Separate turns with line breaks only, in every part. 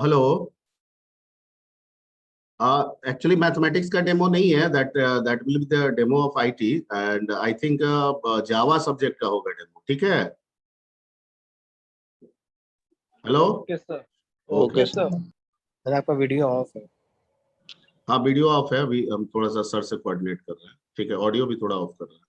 Hello. Actually mathematics का demo नहीं है, that will be the demo of IT, and I think Java subject का होगा demo. ठीक है। Hello.
Okay sir.
Okay
okay sir.
Sir आपका वीडियो ऑफ है।
हाँ, वीडियो ऑफ है, अभी हम थोड़ा सा सर से कोऑर्डिनेट कर रहे हैं। ठीक है, ऑडियो भी थोड़ा ऑफ कर रहे हैं।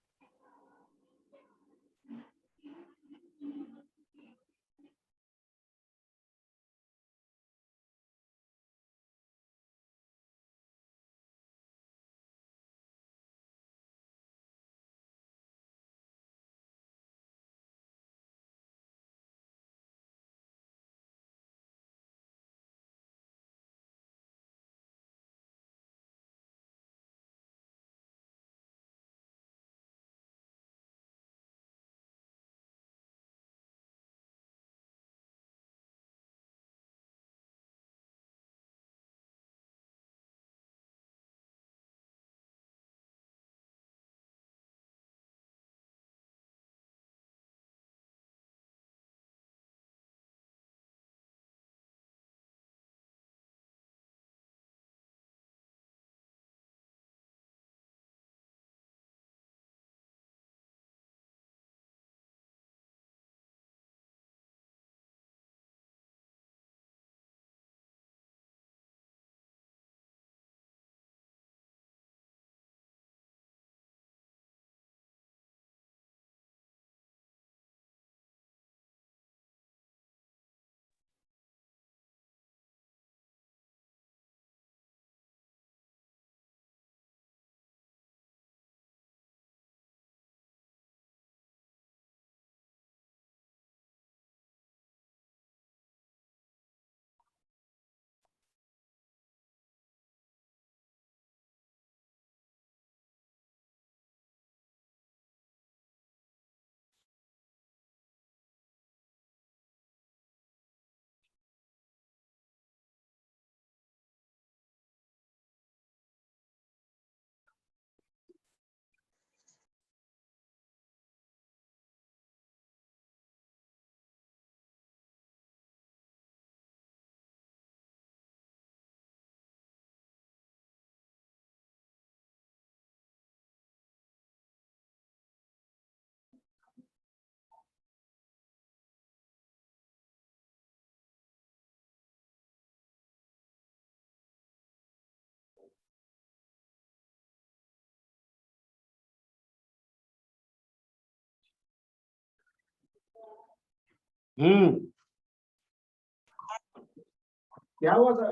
क्या हुआ सर?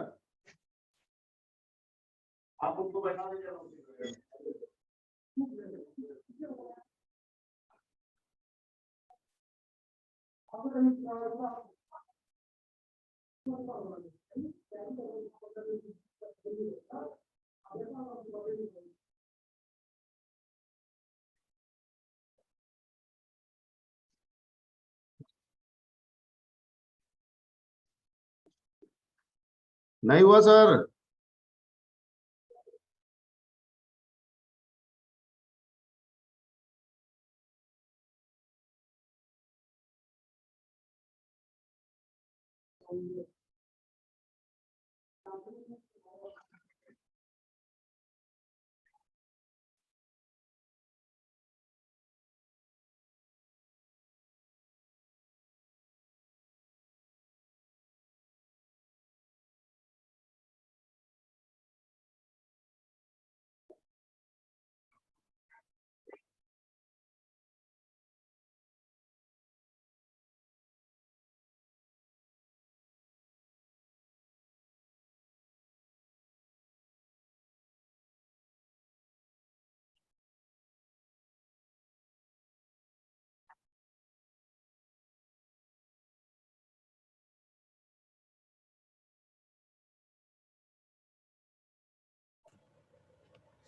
आप उनको बैठा दीजिए। नहीं हुआ सर।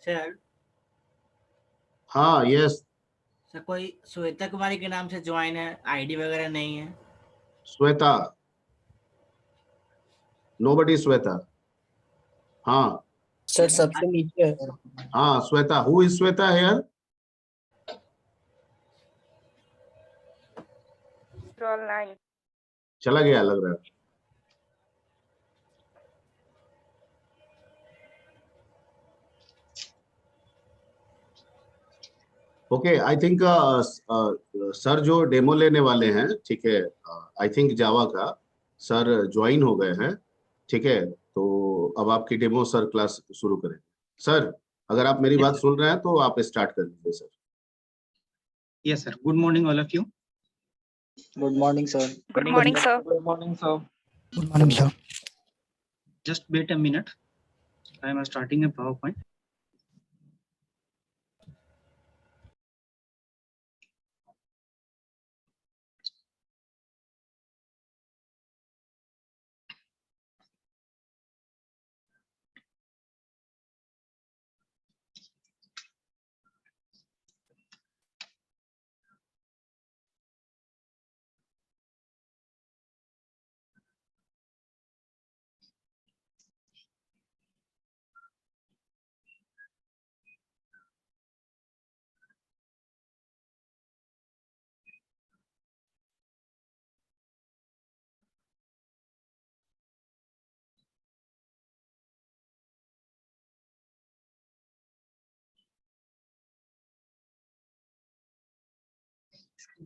सर
हाँ, यस।
सर कोई श्वेता कुमारी के नाम से ज्वाइन है, आईडी वगैरह नहीं है।
श्वेता, नोबडी श्वेता। हाँ
सर सबसे नीचे है।
हाँ, Shweta. Who is Shweta here?
Scroll 9.
चला गया लग रहा है। ओके, आई थिंक सर जो डेमो लेने वाले हैं, ठीक है, आई थिंक जावा का सर ज्वाइन हो गए हैं, ठीक है। तो अब आपकी डेमो सर क्लास शुरू करें। सर, अगर आप मेरी
Yes,
बात
sir.
सुन रहे हैं तो आप स्टार्ट कर दीजिए sir.
Yes, sir. Good morning, all of you.
Good morning, sir.
Good morning, sir.
Good morning, sir.
Good morning, sir.
Just wait a minute. I am starting a PowerPoint.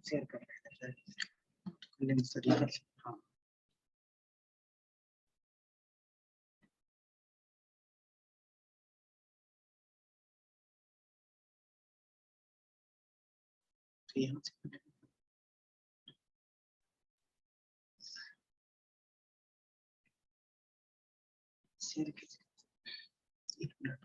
Share कर रहे हैं link तरीके से। हाँ, तो यहाँ से share कीजिए। एक minute.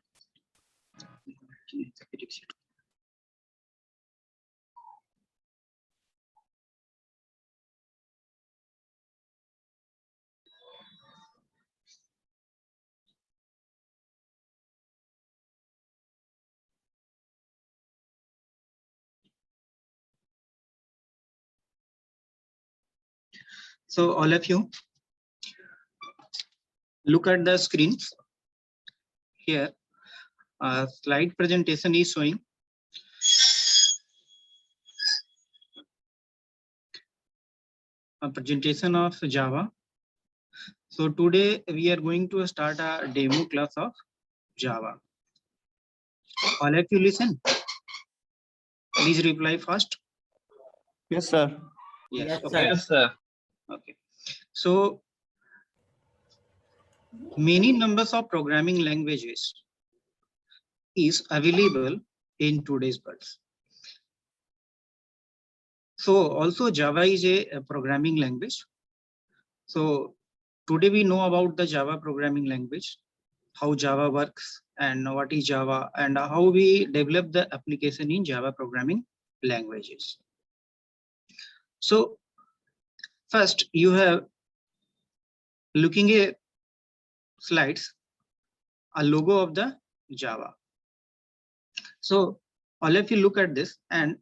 So all of you, look at the screens here. Slide presentation is showing. A presentation of Java. So today we are going to start a demo class of Java. All of you listen. Please reply fast.
Yes, sir.
Yes,
Okay.
sir.
sir.
Okay. So many numbers of programming languages is available in today's world. So also Java is a programming language. So today we know about the Java programming language, how Java works and what is Java and how we develop the application in Java programming languages. So first you have looking at slides, a logo of the Java. So all of you look at this, and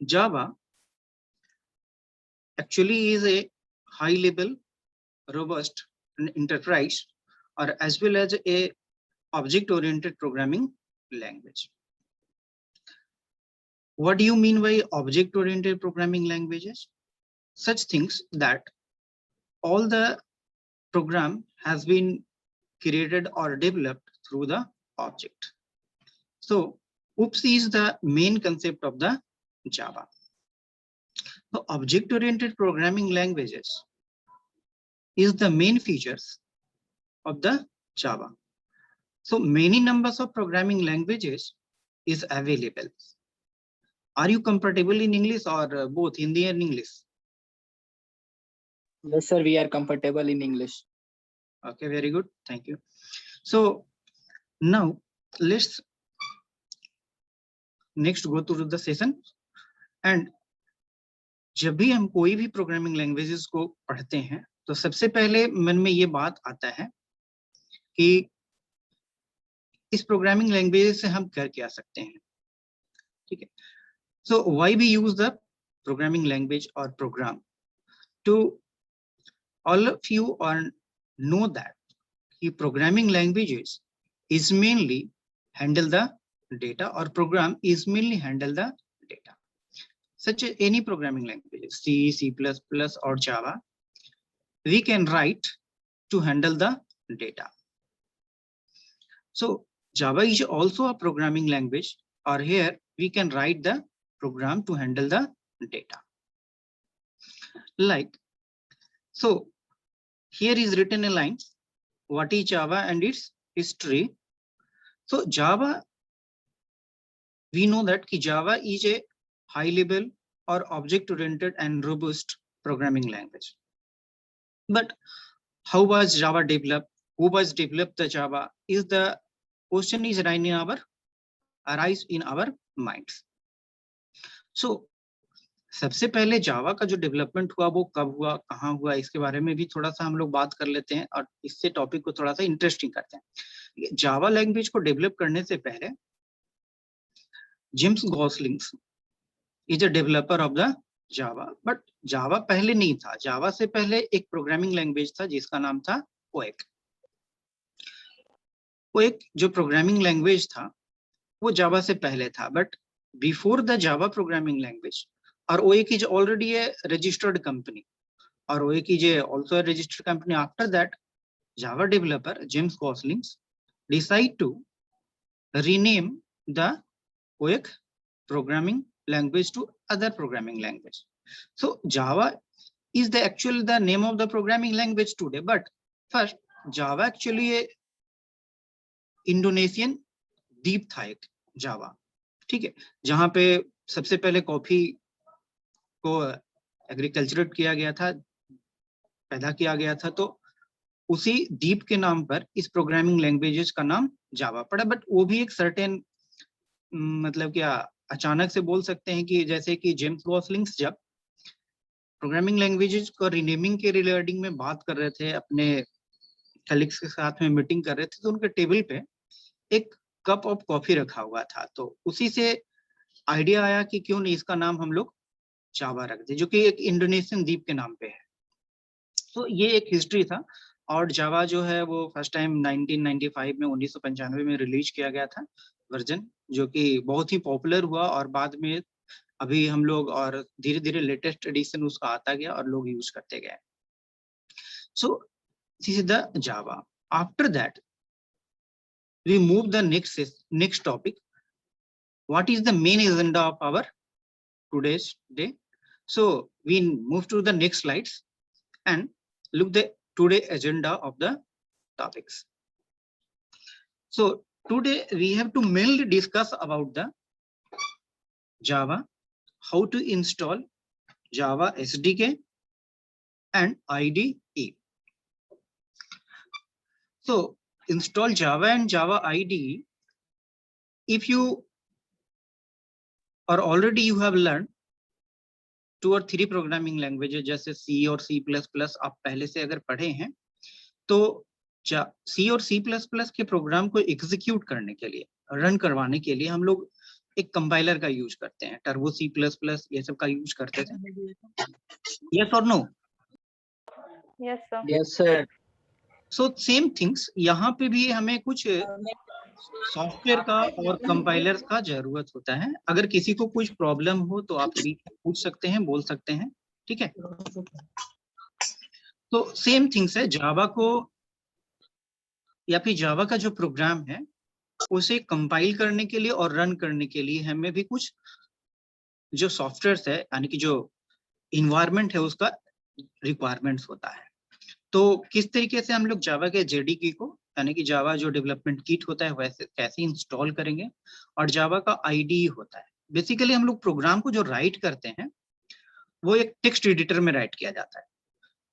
Java actually is a high level, robust and enterprise, or as well as a object oriented programming language. What do you mean by object oriented programming languages? Such things that all the program has been created or developed through the object. So OOPS is the main concept of the Java. So object oriented programming languages is the main features of the Java. So many numbers of programming languages is available. Are you comfortable in English or both Hindi and English?
Yes, sir. We are comfortable in English.
Okay, very good. Thank you. So now let's next go through the session. And जब भी हम कोई भी programming languages को पढ़ते हैं तो सबसे पहले मन में ये बात आता है कि इस प्रोग्रामिंग लैंग्वेज से हम कर क्या सकते हैं, ठीक है। So why we use the programming language और program to all of you और नो दैट कि programming languages is mainly handle the data और program is mainly handle the data. Such as any programming languages, C, C++ or Java, we can write to handle the data. So Java is also a programming language or here we can write the program to handle the data. Like, so here is written a line, what is Java and its history. So Java, we know that Java is a high level or object oriented and robust programming language. But how was Java developed? Who was developed the Java? Is the question is arise in our minds. So सबसे पहले जावा का जो development हुआ वो कब हुआ, कहाँ हुआ, इसके बारे में भी थोड़ा सा हम लोग बात कर लेते हैं और इससे टॉपिक को थोड़ा सा इंटरेस्टिंग करते हैं। जावा लैंग्वेज को डेवलप करने से पहले James Goslings is a developer of the Java, but Java पहले नहीं था। जावा से पहले एक प्रोग्रामिंग लैंग्वेज था जिसका नाम था ओएक। ओएक जो प्रोग्रामिंग लैंग्वेज था वो जावा से पहले था, but before the Java programming language, or OAK is already a registered company, or OAK is also a registered company. After that, Java developer James Goslings decide to rename the OAK programming language to other programming language. So Java is the name of the programming language today, but first Java actually a Indonesian द्वीप था एक जावा, ठीक है, जहां पे सबसे पहले coffee को एग्रीकल्चरेट किया गया था, पैदा किया गया था, तो उसी द्वीप के नाम पर इस प्रोग्रामिंग लैंग्वेजेस का नाम जावा पड़ा। बट वो भी एक सर्टेन मतलब क्या अचानक से बोल सकते हैं कि जैसे कि जेम्स गॉसलिंग्स जब प्रोग्रामिंग लैंग्वेजेस को रीनेमिंग के रिगार्डिंग में बात कर रहे थे, अपने कलीग्स के साथ में मीटिंग कर रहे थे, तो उनके टेबल पे एक कप ऑफ कॉफी रखा हुआ था, तो उसी से आइडिया आया कि क्यों नहीं इसका नाम हम लोग जावा रख दे, जो कि एक इंडोनेशियन द्वीप के नाम पे है। तो ये एक हिस्ट्री था। और जावा जो है वो फर्स्ट टाइम 1995 में 1995 में रिलीज किया गया था वर्जन, जो कि बहुत ही पॉपुलर हुआ और बाद में अभी हम लोग और धीरे धीरे लेटेस्ट एडिशन उसका आता गया और लोग यूज करते गए। So this is the Java. After that we move the next topic. What is the main agenda of our today's day? So we move to the next slides and look the today agenda of the topics. So today we have to mainly discuss about the Java, how to install Java SDK and IDE. So install Java and Java IDE. If you or already you have learned 2 or 3 programming languages जैसे C और C++, आप पहले से अगर पढ़े हैं, तो C और C++ के प्रोग्राम को एग्जीक्यूट करने के लिए, रन करवाने के लिए हम लोग एक कंपाइलर का यूज करते हैं, टर्बो C++ ये सब का यूज करते थे। यस और no?
Yes, sir.
Yes, sir.
So same things यहाँ पे भी हमें कुछ सॉफ्टवेयर का और कंपाइलर्स का जरूरत होता है। अगर किसी को कुछ प्रॉब्लम हो तो आप पूछ सकते हैं, बोल सकते हैं, ठीक है। तो सेम थिंग्स है, जावा को या फिर जावा का जो प्रोग्राम है उसे कंपाइल करने के लिए और रन करने के लिए हमें भी कुछ जो सॉफ्टवेयर है यानी कि जो इन्वायरमेंट है उसका रिक्वायरमेंट्स होता है। तो किस तरीके से हम लोग जावा के जेडीके को यानी कि जावा जो डेवलपमेंट किट होता है वैसे कैसे इंस्टॉल करेंगे, और जावा का आईडीई होता है। बेसिकली हम लोग प्रोग्राम को जो राइट करते हैं वो एक टेक्स्ट एडिटर में राइट किया जाता है।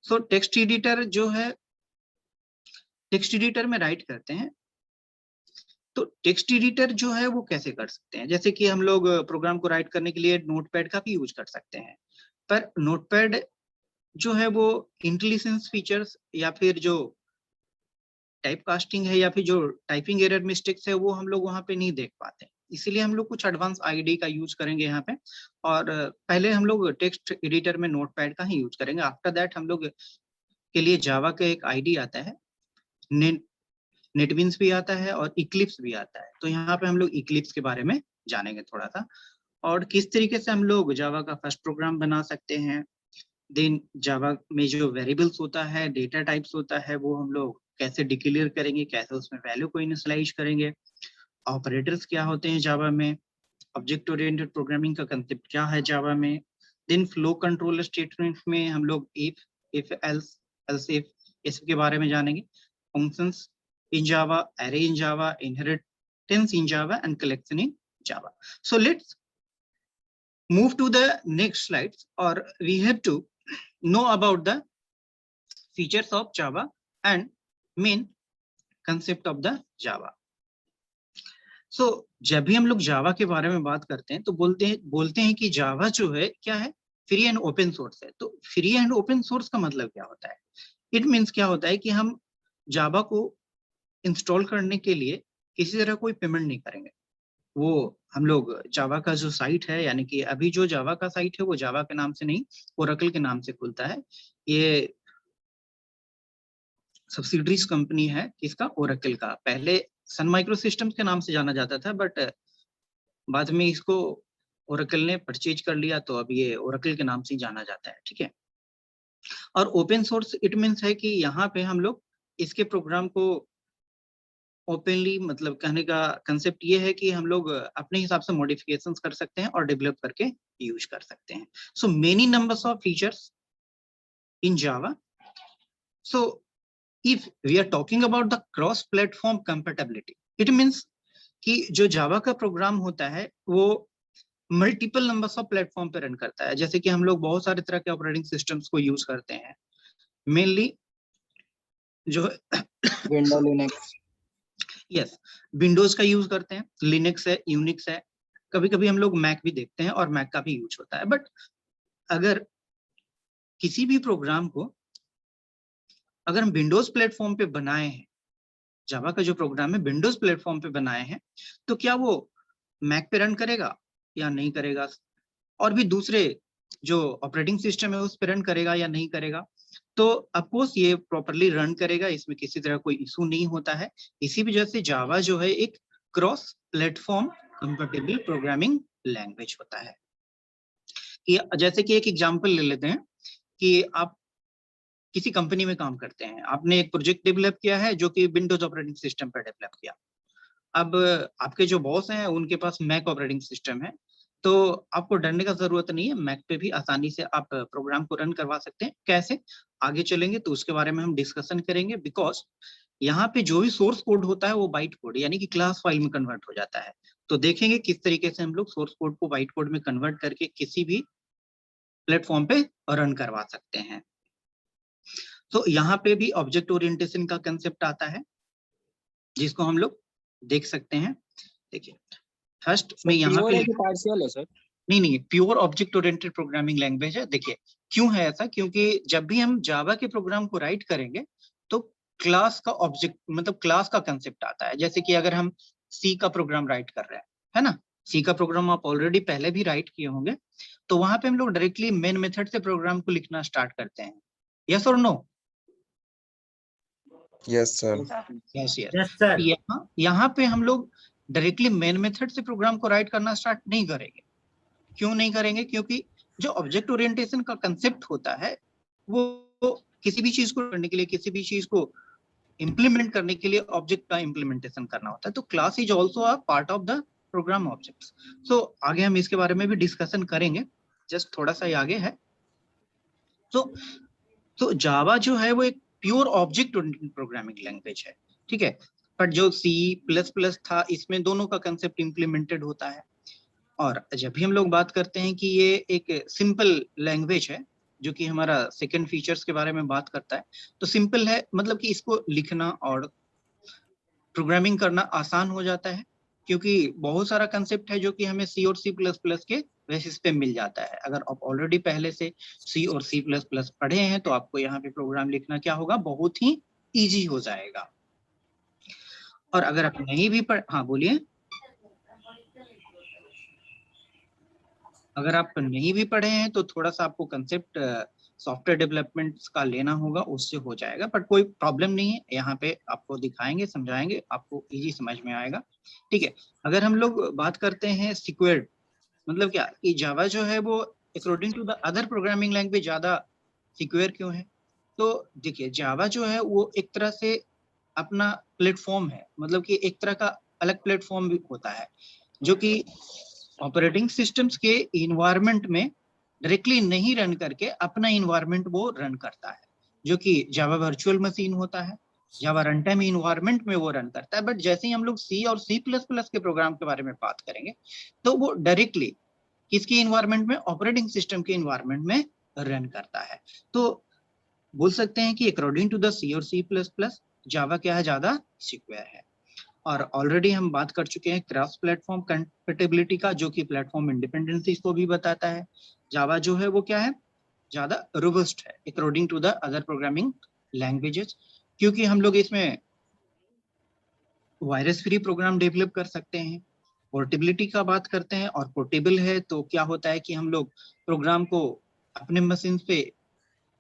सो टेक्स्ट एडिटर जो है, टेक्स्ट एडिटर में राइट करते हैं, तो टेक्स्ट एडिटर जो है वो कैसे कर सकते हैं, जैसे कि हम लोग प्रोग्राम को राइट करने के लिए नोटपैड का भी यूज कर सकते हैं, पर नोटपैड जो है वो इंटेलिजेंस फीचर्स या फिर जो टाइप कास्टिंग है या फिर जो टाइपिंग एरर मिस्टेक्स है वो हम लोग वहां पे नहीं देख पाते, इसीलिए हम लोग कुछ एडवांस आईडी का यूज करेंगे यहाँ पे। और पहले हम लोग टेक्स्ट एडिटर में नोटपैड का ही यूज करेंगे। आफ्टर दैट हम लोग के लिए जावा का एक आईडी आता है, नेटबीन्स भी आता है और इक्लिप्स भी आता है। तो यहाँ पे हम लोग इक्लिप्स के बारे में जानेंगे थोड़ा सा, और किस तरीके से हम लोग जावा का फर्स्ट प्रोग्राम बना सकते हैं। देन जावा में जो वेरिएबल्स होता है, डेटा टाइप्स होता है, वो हम लोग कैसे डिक्लेयर करेंगे, कैसे उसमें वैल्यू को इनिशियलाइज करेंगे, ऑपरेटर्स क्या होते हैं जावा में, ऑब्जेक्ट ओरिएंटेड प्रोग्रामिंग का कंसेप्ट क्या है जावा में। देन फ्लो कंट्रोल स्टेटमेंट में हम लोग इफ एल्स इफ इसके बारे में जानेंगे। Functions in Java, array in Java, inheritance in Java and collection in Java. So let's move to the next slides, or we have to know about the features of Java and main concept of the Java. So जब भी हम लोग जावा के बारे में बात करते हैं तो बोलते हैं कि जावा जो है क्या है, फ्री एंड ओपन सोर्स है। तो फ्री एंड ओपन सोर्स का मतलब क्या होता है? इट मीन्स क्या होता है कि हम जावा को इंस्टॉल करने के लिए किसी तरह कोई पेमेंट नहीं करेंगे। वो हम लोग जावा का जो साइट है, यानी कि अभी जो जावा का साइट है वो जावा के नाम से नहीं, ओरेकल के नाम से खुलता है। ये सब्सिडरीज कंपनी है किसका? ओरेकल का। पहले सन माइक्रो सिस्टम्स के नाम से जाना जाता था, बट बाद में इसको ओरेकल ने परचेज कर लिया, तो अब ये ओरेकल के नाम से ही जाना जाता है। ठीक है। और ओपन सोर्स इट मीन्स है कि यहाँ पे हम लोग इसके प्रोग्राम को ओपनली, मतलब कहने का कंसेप्ट ये है कि हम लोग अपने हिसाब से मॉडिफिकेशंस कर सकते हैं और डेवलप करके यूज कर सकते हैं। So many numbers of features in Java. So if we are talking about the cross platform compatibility, it means कि जो जावा का प्रोग्राम होता है वो मल्टीपल नंबर्स ऑफ प्लेटफॉर्म पे रन करता है। जैसे कि हम लोग बहुत सारे तरह के ऑपरेटिंग सिस्टम्स को यूज करते हैं, मेनली जो
विंडो लिनक्स,
यस विंडोज का यूज करते हैं, लिनक्स है, यूनिक्स है, कभी कभी हम लोग मैक भी देखते हैं और मैक का भी यूज होता है। बट अगर किसी भी प्रोग्राम को अगर हम विंडोज प्लेटफॉर्म पे बनाए हैं, जावा का जो प्रोग्राम है विंडोज प्लेटफॉर्म पे बनाए हैं, तो क्या वो मैक पे रन करेगा या नहीं करेगा? और भी दूसरे जो ऑपरेटिंग सिस्टम है उस पे रन करेगा या नहीं करेगा? तो अफकोर्स ये प्रॉपरली रन करेगा, इसमें किसी तरह कोई इशू नहीं होता है। इसी वजह से जावा जो है एक cross platform compatible programming language होता है। कि जैसे कि एक एग्जांपल ले लेते हैं कि आप किसी कंपनी में काम करते हैं, आपने एक प्रोजेक्ट डेवलप किया है जो कि विंडोज ऑपरेटिंग सिस्टम पर डेवलप किया। अब आपके जो बॉस हैं उनके पास मैक ऑपरेटिंग सिस्टम है, तो आपको डरने का जरूरत नहीं है, मैक पे भी आसानी से आप प्रोग्राम को रन करवा सकते हैं। कैसे? आगे चलेंगे तो उसके बारे में हम डिस्कशन करेंगे, बिकॉज यहाँ पे जो भी सोर्स कोड होता है वो बाइट कोड यानी कि क्लास फाइल में कन्वर्ट हो जाता है। तो देखेंगे किस तरीके से हम लोग सोर्स कोड को बाइट कोड में कन्वर्ट करके किसी भी प्लेटफॉर्म पे रन करवा सकते हैं। तो यहाँ पे भी ऑब्जेक्ट ओरिएंटेशन का कंसेप्ट आता है जिसको हम लोग देख सकते हैं। देखिए फर्स्ट में यहाँ पे
पार्शियल है सर।
नहीं, pure object oriented programming language है। देखिए क्यों है ऐसा? क्योंकि जब भी हम जावा के प्रोग्राम को राइट करेंगे तो क्लास का ऑब्जेक्ट मतलब क्लास का कंसेप्ट आता है। जैसे कि अगर हम सी का प्रोग्राम राइट कर रहे हैं, है ना, सी का प्रोग्राम आप ऑलरेडी पहले भी राइट किए होंगे, तो वहां पे हम लोग डायरेक्टली मेन मेथड से प्रोग्राम को लिखना स्टार्ट करते हैं। यस और no?
Yes sir.
Yes
yes sir.
यहाँ पे हम लोग डायरेक्टली मेन मेथड से प्रोग्राम को राइट करना स्टार्ट नहीं करेंगे। क्यों नहीं करेंगे? क्योंकि जो ऑब्जेक्ट ओरिएंटेशन का कंसेप्ट होता है वो किसी भी चीज को करने के लिए, किसी भी चीज को इंप्लीमेंट करने के लिए ऑब्जेक्ट का इंप्लीमेंटेशन करना होता है। तो class is also a part of the program objects. So आगे हम इसके बारे में भी डिस्कशन करेंगे, जस्ट थोड़ा सा ही आगे है। तो जावा जो है वो एक pure object oriented programming language है, ठीक है। पर जो C++ था इसमें दोनों का कंसेप्ट इंप्लीमेंटेड होता है। और जब भी हम लोग बात करते हैं कि ये एक सिंपल लैंग्वेज है, जो कि हमारा सेकंड फीचर्स के बारे में बात करता है, तो सिंपल है मतलब कि इसको लिखना और प्रोग्रामिंग करना आसान हो जाता है, क्योंकि बहुत सारा कंसेप्ट है जो कि हमें C और C++ के बेसिस पे मिल जाता है। अगर आप ऑलरेडी पहले से C और C++ पढ़े हैं तो आपको यहाँ पे प्रोग्राम लिखना क्या होगा, बहुत ही इजी हो जाएगा। और अगर आप नहीं भी पढ़, हाँ बोलिए, अगर आप नहीं भी पढ़े हैं तो थोड़ा सा आपको कंसेप्ट सॉफ्टवेयर डेवलपमेंट का लेना होगा, उससे हो जाएगा। बट कोई प्रॉब्लम नहीं है, यहाँ पे आपको दिखाएंगे, समझाएंगे, आपको इजी समझ में आएगा, ठीक है। अगर हम लोग बात करते हैं सिक्योर्ड, मतलब क्या कि जावा जो है वो according to the other programming language ज्यादा सिक्योर क्यों है? तो देखिए जावा जो है वो एक तरह से अपना प्लेटफॉर्म है, मतलब कि एक तरह का अलग प्लेटफॉर्म भी होता है जो कि ऑपरेटिंग सिस्टम्स के इन्वायरमेंट में डायरेक्टली नहीं रन करके अपना इन्वायरमेंट वो रन करता है, जो कि जावा वर्चुअल मशीन होता है, जावा रन टाइम इन्वायरमेंट में वो रन करता है। बट जैसे ही हम लोग सी और सी प्लस प्लस के प्रोग्राम के बारे में बात करेंगे तो वो डायरेक्टली किसकी इन्वायरमेंट में, ऑपरेटिंग सिस्टम के इन्वायरमेंट में रन करता है। तो बोल सकते हैं कि अकॉर्डिंग टू द सी और सी प्लस प्लस जावा क्या है, ज्यादा सिक्योर है। और ऑलरेडी हम बात कर चुके हैं क्रॉस प्लेटफॉर्म कंपैटिबिलिटी का, जो कि प्लेटफॉर्म इंडिपेंडेंसी को भी बताता है। जावा जो है वो क्या है, ज्यादा रोबस्ट है according to the other programming languages, क्योंकि हम लोग इसमें वायरस फ्री प्रोग्राम डेवलप कर सकते हैं। पोर्टेबिलिटी का बात करते हैं, और पोर्टेबल है तो क्या होता है कि हम लोग प्रोग्राम को अपने मशीन पे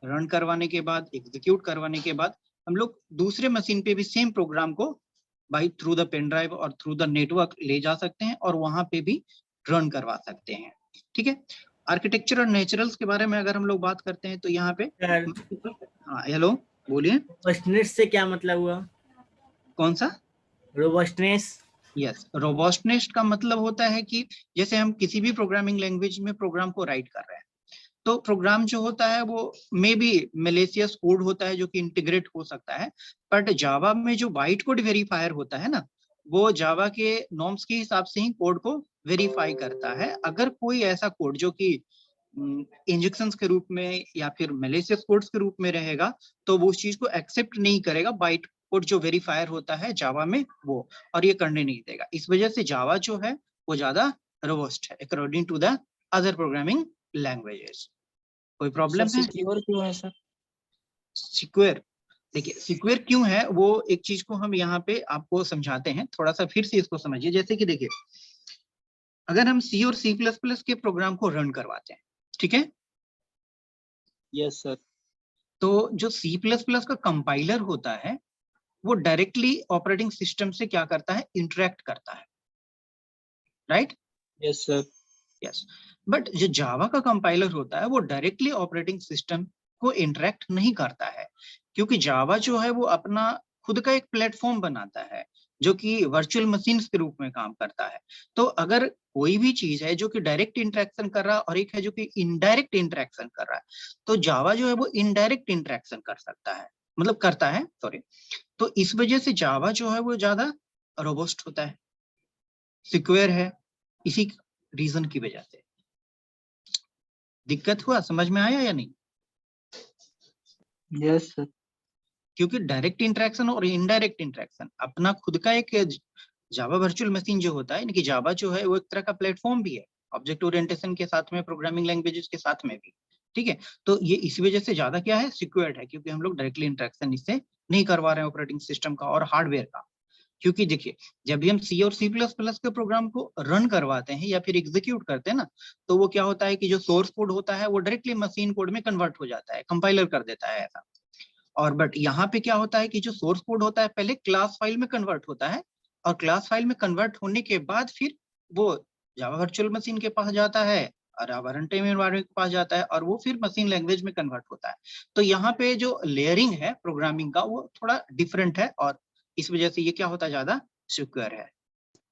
रन करवाने के बाद, एग्जीक्यूट करवाने के बाद हम लोग दूसरे मशीन पे भी सेम प्रोग्राम को by through the pen drive और थ्रू द नेटवर्क ले जा सकते हैं और वहां पे भी रन करवा सकते हैं। ठीक है, आर्किटेक्चर और नेचुरल्स के बारे में अगर हम लोग बात करते हैं तो यहाँ पे हाँ, हेलो बोलिए।
रोबस्टनेस से क्या मतलब हुआ?
कौन सा?
रोबस्टनेस।
यस, रोबस्टनेस का मतलब होता है कि जैसे हम किसी भी प्रोग्रामिंग लैंग्वेज में प्रोग्राम को राइट कर रहे हैं, तो प्रोग्राम जो होता है वो मे बी मैलिशियस कोड होता है जो कि इंटीग्रेट हो सकता है, बट जावा में जो बाइट कोड वेरीफायर होता है ना, वो जावा के नॉर्म्स के हिसाब से ही कोड को वेरीफाई करता है। अगर कोई ऐसा कोड जो कि इंजेक्शंस के रूप में या फिर मैलिशियस कोड्स के रूप में रहेगा, तो वो उस चीज को एक्सेप्ट नहीं करेगा बाइट कोड जो वेरीफायर होता है जावा में वो, और ये करने नहीं देगा। इस वजह से जावा जो है वो ज्यादा रोबस्ट है according to the other programming languages. कोई प्रॉब्लम है?
सिक्योर क्यों है सर?
सिक्योर, देखिए सिक्योर क्यों है वो एक चीज को हम यहाँ पे आपको समझाते हैं, थोड़ा सा फिर से इसको समझिए। जैसे कि देखिए, अगर हम सी और सी प्लस प्लस के प्रोग्राम को रन करवाते हैं, ठीक है,
यस सर।
तो जो सी प्लस प्लस का कंपाइलर होता है वो डायरेक्टली ऑपरेटिंग सिस्टम से क्या करता है, इंटरेक्ट करता है, right?
Yes sir.
Yes, but जो जावा का कंपाइलर होता है वो डायरेक्टली ऑपरेटिंग सिस्टम को इंटरेक्ट नहीं करता है, क्योंकि जावा जो है वो अपना खुद का एक प्लेटफॉर्म बनाता है जो कि वर्चुअल मशीन्स के रूप में काम करता है। तो अगर कोई भी चीज है जो कि डायरेक्ट इंटरेक्शन कर रहा है और एक है जो कि इनडायरेक्ट इंटरेक्शन कर रहा है, तो जावा जो है वो इनडायरेक्ट इंटरेक्शन कर सकता है, मतलब करता है, सॉरी। तो इस वजह से जावा जो है वो ज्यादा रोबस्ट होता है, सिक्योर है, इसी रीजन की वजह से। दिक्कत हुआ, समझ में आया या नहीं?
Yes sir.
क्योंकि डायरेक्ट इंटरेक्शन और इनडायरेक्ट इंटरेक्शन अपना खुद का एक जावा वर्चुअल मशीन जो होता है, यानी कि जावा जो है वो एक तरह का प्लेटफॉर्म भी है ऑब्जेक्ट ओरिएंटेशन के साथ में, प्रोग्रामिंग लैंग्वेजेस के साथ में भी। ठीक है, तो ये इस वजह से ज्यादा क्या है, सिक्योर्ड है, क्योंकि हम लोग डायरेक्टली इंटरेक्शन इससे नहीं करवा रहे हैं ऑपरेटिंग सिस्टम का और हार्डवेयर का। क्योंकि देखिए, जब भी हम सी और सी प्लस प्लस के प्रोग्राम को रन करवाते हैं या फिर एग्जीक्यूट करते हैं ना, तो वो क्या होता है कि जो सोर्स कोड होता है वो डायरेक्टली मशीन कोड में कन्वर्ट हो जाता है, कंपाइलर कर देता है ऐसा। और बट यहाँ पे क्या होता है कि जो सोर्स कोड होता है पहले क्लास फाइल में कन्वर्ट होता है, और क्लास फाइल में कन्वर्ट होने के बाद फिर वो जावा वर्चुअल मशीन के पास जाता है और जावा रन टाइम एनवायरनमेंट के पास जाता है, और वो फिर मशीन लैंग्वेज में कन्वर्ट होता है। तो यहाँ पे जो लेयरिंग है प्रोग्रामिंग का वो थोड़ा डिफरेंट है, और इस वजह से ये क्या होता है, ज्यादा सिक्योर है।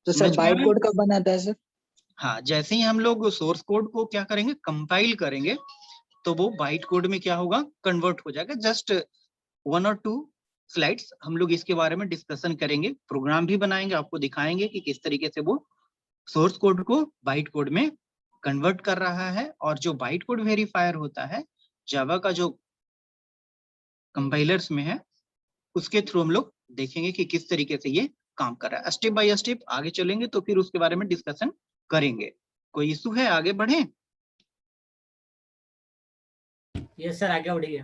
तो सर
समझ में
बाइट
आया?
कोड कब बनाता है सर?
हाँ, जैसे ही हम लोग सोर्स कोड को क्या करेंगे, कंपाइल करेंगे, तो वो बाइट कोड में क्या होगा, कन्वर्ट हो जाएगा। जस्ट 1 और 2 स्लाइड्स हम लोग इसके बारे में डिस्कशन करेंगे, प्रोग्राम भी बनाएंगे, आपको दिखाएंगे कि किस तरीके से वो सोर्स कोड को बाइट कोड में कन्वर्ट कर रहा है। और जो बाइट कोड वेरीफायर होता है जावा का जो कंपाइलर्स में है, उसके थ्रू हम लोग देखेंगे कि किस तरीके से ये काम कर रहा है। स्टेप बाय स्टेप आगे चलेंगे तो फिर उसके बारे में डिस्कशन करेंगे। कोई इशू है, आगे बढ़े?
यस सर, आगे बढ़िए।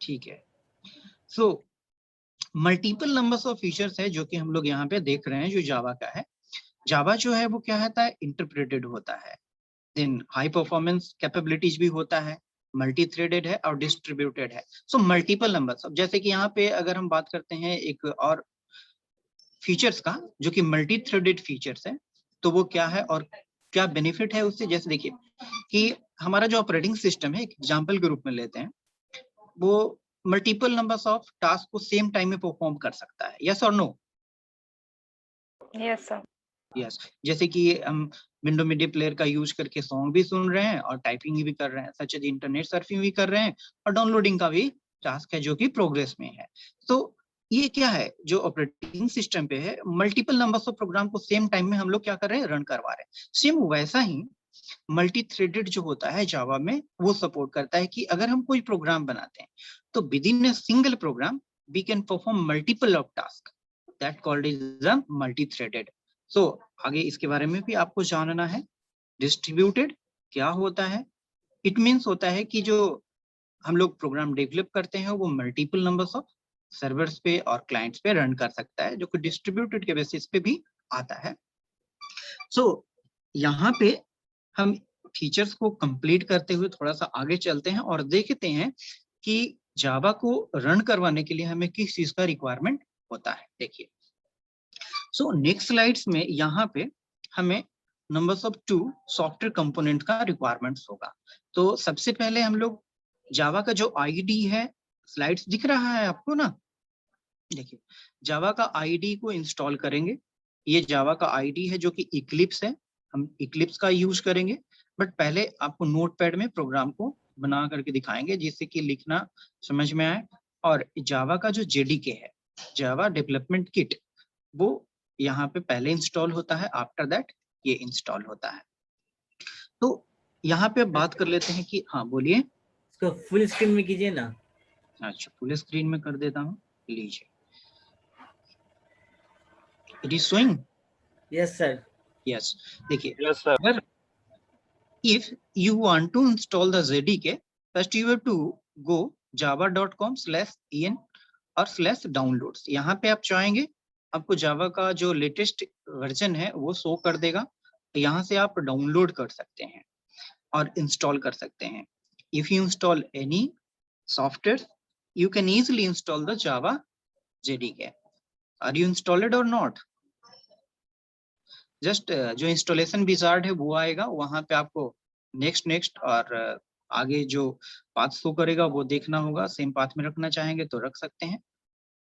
ठीक है। So multiple numbers of features है जो कि हम लोग यहाँ पे देख रहे हैं जो जावा का है। जावा जो है वो क्या होता है, इंटरप्रेटेड होता है, देन हाई परफॉर्मेंस कैपेबिलिटीज भी होता है, मल्टी थ्रेडेड है और डिस्ट्रीब्यूटेड है। सो मल्टीपल नंबर्स, अब जैसे कि यहाँ पे अगर हम बात करते हैं एक और फीचर्स का जो कि मल्टी थ्रेडेड फीचर्स है, तो वो क्या है और क्या बेनिफिट है उससे। जैसे देखिए कि हमारा जो ऑपरेटिंग सिस्टम है, एक एग्जाम्पल के रूप में लेते हैं, वो मल्टीपल नंबर्स ऑफ टास्क को सेम टाइम में परफॉर्म कर सकता है, यस और नो?
Yes, sir.
यस, जैसे कि हम विंडो मीडिया प्लेयर का यूज करके सॉन्ग भी सुन रहे हैं और टाइपिंग भी कर रहे हैं, सच एज इंटरनेट सर्फिंग भी कर रहे हैं और डाउनलोडिंग का भी टास्क है जो कि प्रोग्रेस में है। तो ये क्या है, जो ऑपरेटिंग सिस्टम पे है, मल्टीपल नंबर्स ऑफ प्रोग्राम को सेम टाइम में हम लोग क्या कर रहे हैं, रन करवा रहे हैं। सेम वैसा ही मल्टी थ्रेडेड जो होता है जावा में, वो सपोर्ट करता है कि अगर हम कोई प्रोग्राम बनाते हैं तो with in a single program we can perform multiple of task, that called is a multi threaded. So आगे इसके बारे में भी आपको जानना है। डिस्ट्रीब्यूटेड क्या होता है? इट मीन्स होता है कि जो हम लोग प्रोग्राम डेवलप करते हैं वो मल्टीपल नंबर्स ऑफ सर्वर्स पे और क्लाइंट्स पे रन कर सकता है, जो कि डिस्ट्रीब्यूटेड के बेसिस पे भी आता है। सो यहाँ पे हम फीचर्स को कंप्लीट करते हुए थोड़ा सा आगे चलते हैं और देखते हैं कि जावा को रन करवाने के लिए हमें किस चीज का रिक्वायरमेंट होता है। देखिए, सो नेक्स्ट स्लाइड्स में यहाँ पे हमें नंबर्स ऑफ 2 सॉफ्टवेयर कंपोनेंट का रिक्वायरमेंट्स होगा। तो सबसे पहले हम लोग जावा का जो आईडी है, स्लाइड्स दिख रहा है आपको ना? देखिए, जावा का आईडी को इंस्टॉल करेंगे। ये जावा का आईडी है जो कि इक्लिप्स है, हम इक्लिप्स का यूज करेंगे। बट पहले आपको नोटपैड में प्रोग्राम को बना करके दिखाएंगे जिससे कि लिखना समझ में आए। और जावा का जो जेडीके है, जावा डेवलपमेंट किट, वो यहाँ पे पहले इंस्टॉल होता है, आफ्टर दैट ये इंस्टॉल होता है। तो यहाँ पे बात कर लेते हैं कि हाँ बोलिए।
इसको फुल स्क्रीन में कीजिए ना।
अच्छा, फुल स्क्रीन में कर देता हूँ, लीजिए। It is showing?
Yes sir.
Yes, देखिए,
Yes, sir.
अगर if you want to install the JDK, first you have to go java.com/en और /downloads। यहाँ पे आप चाहेंगे, आपको जावा का जो लेटेस्ट वर्जन है वो शो कर देगा, यहाँ से आप डाउनलोड कर सकते हैं और इंस्टॉल कर सकते हैं। If you install any software, you can easily install the Java JDK. Are you installed or not? Just जो इंस्टॉलेशन विजार्ड है वो आएगा, वहां पे आपको नेक्स्ट और आगे जो पाथ शो करेगा वो देखना होगा। सेम पाथ में रखना चाहेंगे तो रख सकते हैं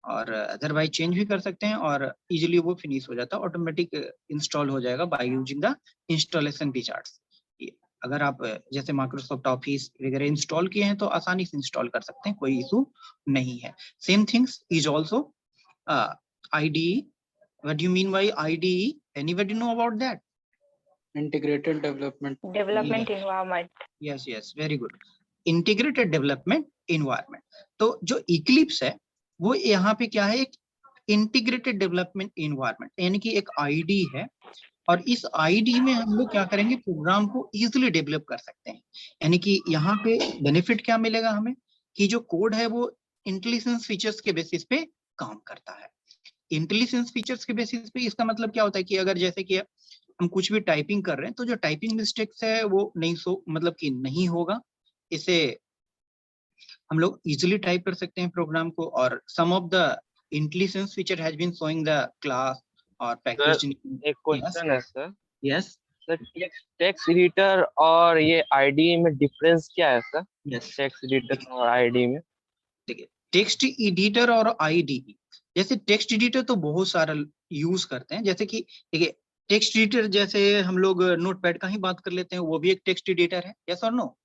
और अदरवाइज चेंज भी कर सकते हैं और इजीली वो फिनिश हो जाता है, ऑटोमेटिक इंस्टॉल हो जाएगा by using the installation Wizards. अगर आप जैसे माइक्रोसॉफ्ट ऑफिस वगैरह इंस्टॉल किए हैं तो आसानी से इंस्टॉल कर सकते हैं, कोई इशू नहीं है। Same things is also IDE. What do you mean by IDE? Anybody know about that?
Integrated development.
Development environment.
Yes, very good. Integrated development environment. तो जो Eclipse है वो यहाँ पे क्या है, एक इंटीग्रेटेड डेवलपमेंट इन्वायरमेंट, यानी कि एक आईडी है और इस आईडी में हम लोग क्या करेंगे, प्रोग्राम को इजीली डेवलप कर सकते हैं। यानी कि यहाँ पे बेनिफिट क्या मिलेगा हमें, कि जो कोड है वो इंटेलिजेंस फीचर्स के बेसिस पे काम करता है। इंटेलिजेंस फीचर्स के बेसिस पे इसका मतलब क्या होता है कि अगर जैसे कि हम कुछ भी टाइपिंग कर रहे हैं तो जो टाइपिंग मिस्टेक्स है वो नहीं मतलब कि नहीं होगा, इसे हम लोग इजीली टाइप कर सकते हैं प्रोग्राम को। और some of the intelligence feature has been showing the class और पैकेज।
एक क्वेश्चन है sir.
Yes
sir, text editor और ये आईडी में डिफरेंस क्या है सर?
यस,
टेक्स्ट एडिटर और आईडी में।
देखिए, टेक्स्ट एडिटर और आईडी, जैसे टेक्स्ट एडिटर तो बहुत सारा यूज करते हैं, जैसे कि देखिए टेक्स्ट एडिटर जैसे हम लोग नोटपैड का ही बात कर लेते हैं, वो भी एक टेक्स्ट एडिटर है। यस और no?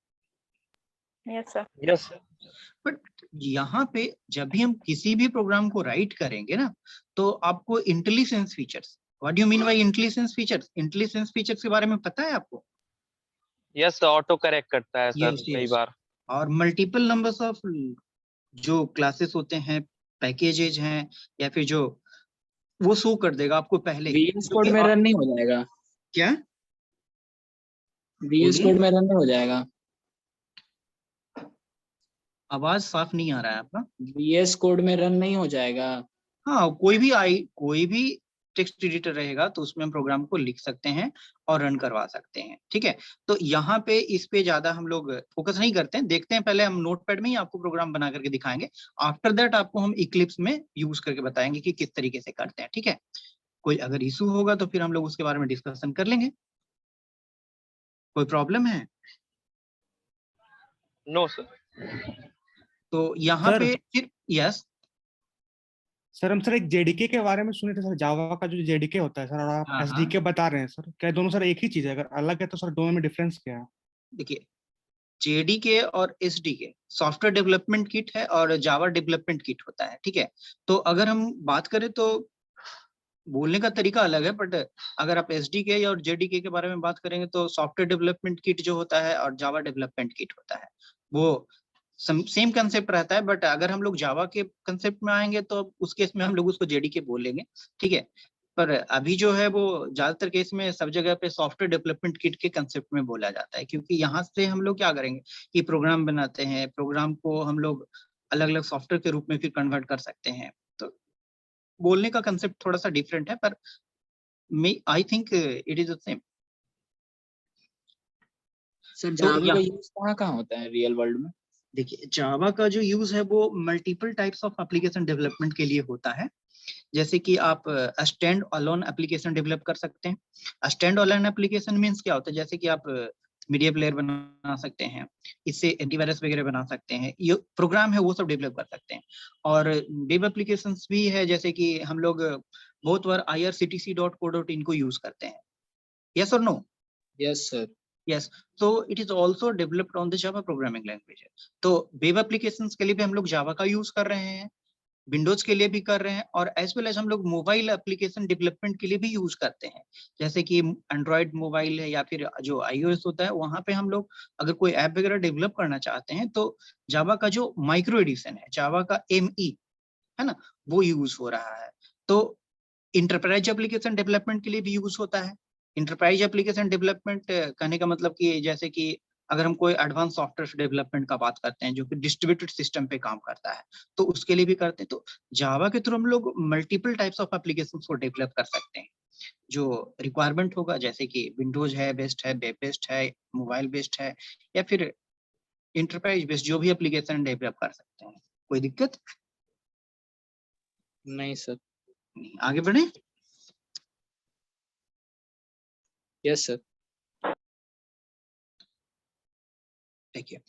Yes, sir.
Yes sir.
But यहाँ पे जब भी हम किसी भी प्रोग्राम को राइट करेंगे ना, तो आपको intelligence features, what do you mean by intelligence features? Intelligence features के बारे में पता है आपको?
यस, ऑटो करेक्ट करता है सर कई बार।
और मल्टीपल नंबर्स ऑफ जो क्लासेस होते हैं, पैकेजेज हैं, या फिर जो वो शो कर देगा आपको पहले।
VS कोड में रन नहीं हो जाएगा
क्या?
VS कोड में रन नहीं हो जाएगा।
आवाज साफ नहीं आ रहा है आपका।
VS कोड में रन नहीं हो जाएगा।
हाँ, कोई भी टेक्स्ट एडिटर रहेगा तो उसमें हम प्रोग्राम को लिख सकते हैं और रन करवा सकते हैं। ठीक है, तो यहाँ पे इस पे ज्यादा हम लोग फोकस नहीं करते हैं, देखते हैं पहले हम नोटपैड में ही आपको प्रोग्राम बना करके दिखाएंगे। आफ्टर दैट आपको हम इक्लिप्स में यूज करके बताएंगे कि किस तरीके से करते हैं। ठीक है, कोई अगर इशू होगा तो फिर हम लोग उसके बारे में डिस्कशन कर लेंगे। कोई प्रॉब्लम है?
No sir.
तो यहाँ
सर।
पे फिर यस
सर हम सर एक जेडीके के बारे में सुने थे सर, जावा का जो जेडीके होता है सर, और आप
हाँ,
एसडीके बता रहे हैं सर, क्या दोनों सर एक ही चीज है? अगर अलग है तो सर दोनों में डिफरेंस क्या है?
देखिए, जेडीके और एसडीके सॉफ्टवेयर डेवलपमेंट किट है और जावा डेवलपमेंट किट होता है, ठीक है। तो अगर हम बात करें तो बोलने का तरीका अलग है, बट अगर आप एसडीके और जेडीके के बारे में बात करेंगे तो सॉफ्टवेयर डेवलपमेंट किट जो होता है और जावा डेवलपमेंट किट होता है, वो सेम कंसेप्ट रहता है। बट अगर हम लोग जावा के कंसेप्ट में आएंगे तो उस केस में हम लोग उसको जेडीके बोलेंगे, ठीक है। पर अभी जो है वो ज्यादातर केस में सब जगह पे सॉफ्टवेयर डेवलपमेंट किट के कंसेप्ट में बोला जाता है, क्योंकि यहाँ से हम लोग क्या करेंगे कि प्रोग्राम बनाते हैं, प्रोग्राम को हम लोग अलग अलग सॉफ्टवेयर के रूप में फिर कन्वर्ट कर सकते हैं। तो बोलने का कंसेप्ट थोड़ा सा डिफरेंट है, पर I think it is the same.
Sir
तो
जावा का
यहाँ
यूज कहाँ होता है रियल वर्ल्ड में?
देखिए, जावा का जो यूज है वो multiple types of application development के लिए होता है। जैसे कि आप स्टैंड अलोन एप्लीकेशन डेवलप कर सकते हैं। स्टैंड अलोन एप्लीकेशन मींस क्या होता है, जैसे कि आप मीडिया प्लेयर बना सकते हैं, इससे एंटीवायरस वगैरह बना सकते हैं, ये प्रोग्राम है वो सब डेवलप कर सकते हैं। और वेब एप्लीकेशंस भी है, जैसे कि हम लोग बहुत बार irctc.co.in को यूज करते हैं। यस और no?
Yes sir.
Yes, so it is also developed on the Java programming language. तो वेब एप्लीकेशंस के लिए भी हम लोग जावा का यूज कर रहे हैं, विंडोज के लिए भी कर रहे हैं, और एज वेल एज हम लोग मोबाइल एप्लीकेशन डेवलपमेंट के लिए भी यूज करते हैं। जैसे कि एंड्रॉयड मोबाइल है या फिर जो iOS होता है, वहां पे हम लोग अगर कोई ऐप वगैरह डेवलप करना चाहते हैं तो जावा का जो माइक्रो एडिशन है, जावा का ME है ना, वो यूज हो रहा है। तो इंटरप्राइज एप्लीकेशन डेवलपमेंट के लिए भी यूज होता है। इंटरप्राइज एप्लीकेशन डेवलपमेंट कहने का मतलब कि जैसे कि अगर हम कोई एडवांस सॉफ्टवेयर डेवलपमेंट का बात करते हैं जो कि डिस्ट्रीब्यूटेड सिस्टम पे काम करता है, तो उसके लिए भी करते हैं। तो जावा के थ्रू हम लोग मल्टीपल टाइप्स ऑफ एप्लीकेशन को डेवलप कर सकते हैं। जो रिक्वायरमेंट होगा, जैसे कि विंडोज है, बेस्ड है, वेब बेस्ड है, मोबाइल बेस्ड है, या फिर इंटरप्राइज बेस्ड जो भी एप्लीकेशन डेवलप कर सकते हैं। कोई दिक्कत
नहीं सर।
नहीं? आगे बढ़े।
Yes sir.
देखिए,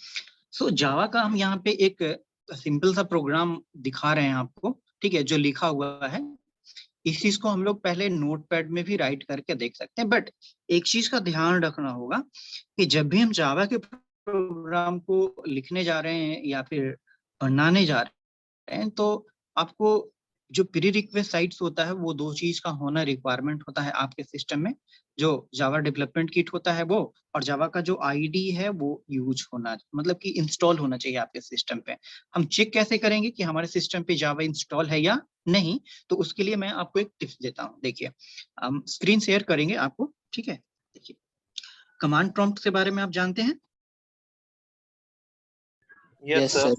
सो जावा का हम यहाँ पे एक सिंपल सा प्रोग्राम दिखा रहे हैं आपको, ठीक है, जो लिखा हुआ है। इस चीज को हम लोग पहले नोटपैड में भी राइट करके देख सकते हैं, बट एक चीज का ध्यान रखना होगा कि जब भी हम जावा के प्रोग्राम को लिखने जा रहे हैं या फिर बनाने जा रहे हैं, तो आपको जो प्री रिक्वेस्ट साइट्स होता है वो दो चीज का होना रिक्वायरमेंट होता है आपके सिस्टम में। जो जावा डेवलपमेंट किट होता है वो, और जावा का जो आईडी है वो यूज होना, मतलब कि इंस्टॉल होना चाहिए आपके सिस्टम पे। हम चेक कैसे करेंगे कि हमारे सिस्टम पे जावा इंस्टॉल है या नहीं? तो उसके लिए मैं आपको एक टिप्स देता हूँ। देखिए, हम स्क्रीन शेयर करेंगे आपको, ठीक है। देखिए, कमांड प्रॉम्प्ट के बारे में आप जानते हैं?
Yes sir.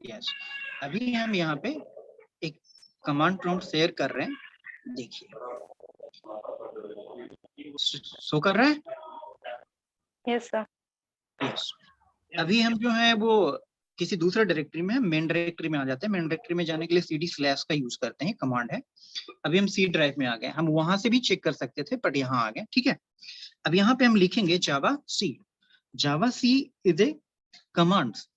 यस। अभी हम यहाँ पे एक कमांड प्रॉम्प्ट शेयर कर रहे हैं। देखिए, शो कर रहा है?
Yes, sir.
यस। अभी हम जो है वो किसी दूसरे डायरेक्टरी में, मेन डायरेक्टरी में आ जाते हैं। मेन डायरेक्टरी में जाने के लिए cd/ का यूज करते हैं, कमांड है। अभी हम C ड्राइव में आ गए। हम वहां से भी चेक कर सकते थे, बट यहाँ आ गए, ठीक है। अब यहाँ पे हम लिखेंगे जावा सी। जावा सी इज ए कमांड्स।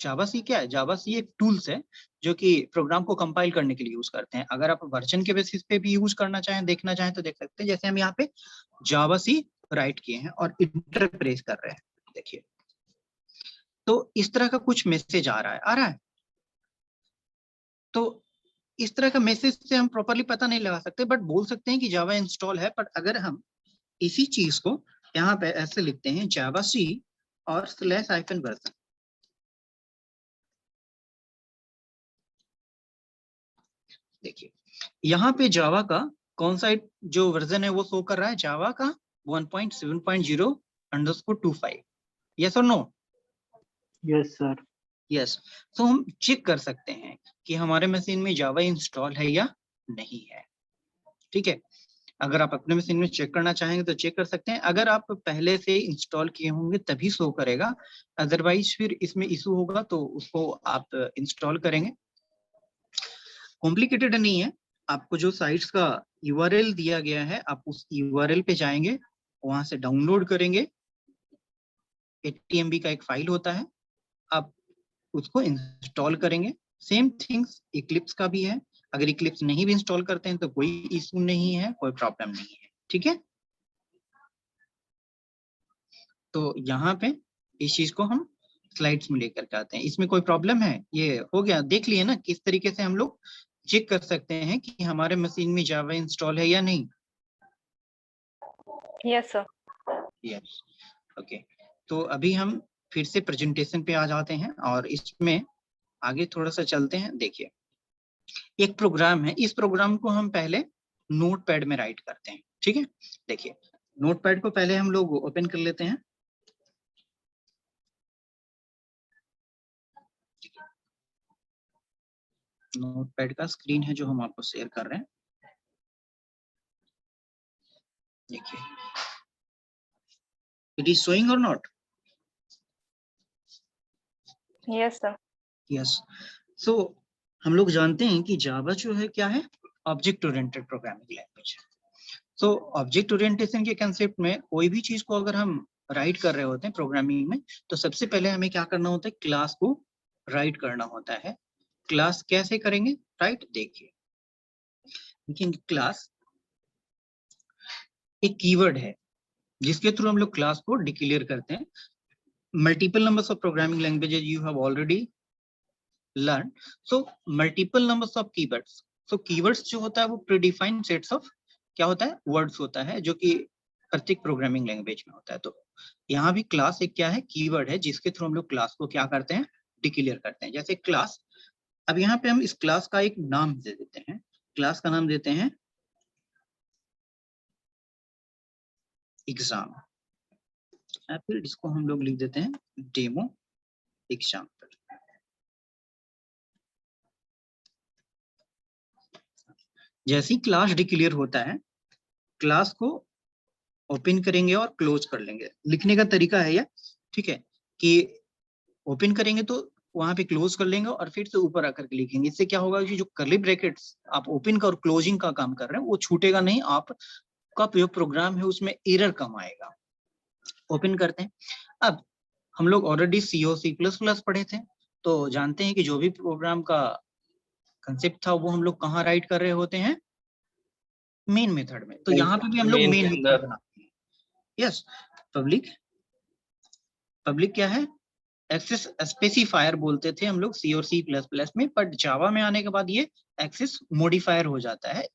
जावा सी क्या है? जावा सी एक टूल्स है जो कि प्रोग्राम को कंपाइल करने के लिए यूज करते हैं। अगर आप वर्जन के बेसिस पे भी यूज करना चाहें, देखना चाहें, तो देख सकते हैं। जैसे हम यहाँ पे जावा सी राइट किए हैं और इंटर प्रेस कर रहे हैं, देखिए, तो इस तरह का कुछ मैसेज आ रहा है। तो इस तरह का मैसेज से हम प्रॉपरली पता नहीं लगा सकते, बट बोल सकते हैं कि जावा इंस्टॉल है। बट अगर हम इसी चीज को यहाँ पे ऐसे लिखते हैं, जावा सी और /-version, देखिए यहाँ पे जावा का कौन सा जो वर्जन है वो शो कर रहा है, जावा का 1.7.0_25। यस और नो?
Yes sir.
यस। तो हम चेक कर सकते हैं कि हमारे मशीन में जावा इंस्टॉल है या नहीं है, ठीक है। अगर आप अपने मशीन में चेक करना चाहेंगे तो चेक कर सकते हैं। अगर आप पहले से इंस्टॉल किए होंगे तभी शो करेगा, अदरवाइज फिर इसमें इशू होगा, तो उसको आप इंस्टॉल करेंगे। कॉम्प्लिकेटेड नहीं है। आपको जो साइट्स का URL दिया गया है, आप उस URL पे जाएंगे, वहां से डाउनलोड करेंगे। 80 MB का एक फाइल होता है, आप उसको इंस्टॉल करेंगे। सेम थिंग्स इक्लिप्स का भी है। अगर इक्लिप्स नहीं भी इंस्टॉल करते हैं तो कोई इशू नहीं है, कोई प्रॉब्लम नहीं है, ठीक है। तो यहाँ पे इस चीज को हम स्लाइड्स में लेकर के आते हैं। इसमें कोई प्रॉब्लम है? ये हो गया, देख लिए ना किस तरीके से हम लोग चेक कर सकते हैं कि हमारे मशीन में जावा इंस्टॉल है या नहीं।
Yes sir.
Yes, okay. तो अभी हम फिर से प्रेजेंटेशन पे आ जाते हैं और इसमें आगे थोड़ा सा चलते हैं। देखिए, एक प्रोग्राम है, इस प्रोग्राम को हम पहले नोटपैड में राइट करते हैं, ठीक है। देखिए, नोटपैड को पहले हम लोग ओपन कर लेते हैं। नोटपैड का स्क्रीन है जो हम आपको शेयर कर रहे हैं। देखिए, इट इज शोइंग और नॉट?
Yes sir.
यस। सो हम लोग जानते हैं कि जावा जो है क्या है, ऑब्जेक्ट ओरिएंटेड प्रोग्रामिंग लैंग्वेज है। सो ऑब्जेक्ट ओरिएंटेशन के कंसेप्ट में कोई भी चीज को अगर हम राइट कर रहे होते हैं प्रोग्रामिंग में, तो सबसे पहले हमें क्या करना होता है, क्लास को राइट करना होता है। क्लास कैसे करेंगे राइट? देखिए, क्लास एक कीवर्ड है जिसके थ्रू हम लोग क्लास को डिक्लेयर करते हैं। Multiple numbers of programming languages you have already learn. So multiple numbers of keywords. So keywords जो होता है वो प्रीडिफाइंड सेट्स ऑफ क्या होता है, वर्ड्स होता है, जो कि प्रत्येक प्रोग्रामिंग लैंग्वेज में होता है। तो यहाँ भी क्लास एक क्या है, कीवर्ड है जिसके थ्रू हम लोग क्लास को क्या करते हैं, डिक्लेयर करते हैं। जैसे क्लास, अब यहाँ पे हम इस क्लास का एक नाम दे देते हैं। क्लास का नाम देते हैं एग्जाम, या फिर इसको हम लोग लिख देते हैं डेमो एग्जाम्पल। जैसे ही क्लास डिक्लेयर होता है, क्लास को ओपन करेंगे और क्लोज कर लेंगे। लिखने का तरीका है यह, ठीक है, कि ओपन करेंगे तो वहां पे क्लोज कर लेंगे और फिर से ऊपर आकर के लिखेंगे। इससे क्या होगा कि जो कर्ली ब्रैकेट्स आप ओपन का और क्लोजिंग का काम कर रहे हैं वो छूटेगा नहीं, आपका जो प्रोग्राम है उसमें एरर कम आएगा। ओपन करते हैं। अब हम लोग ऑलरेडी C++ पढ़े थे, तो जानते हैं कि जो भी प्रोग्राम का कंसेप्ट था वो हम लोग कहाँ राइट कर रहे होते हैं, मेन मेथड में। तो यहाँ पे भी हम लोग
main
मेन
के
मेथड
अंदर।
बनाते हैं। यस, पब्लिक क्या है, एक्सेस स्पेसिफायर बोलते थे हम लोग C और C++ में, बट जावा में आने के बाद ये एक्सेस मॉडिफायर हो जाता है।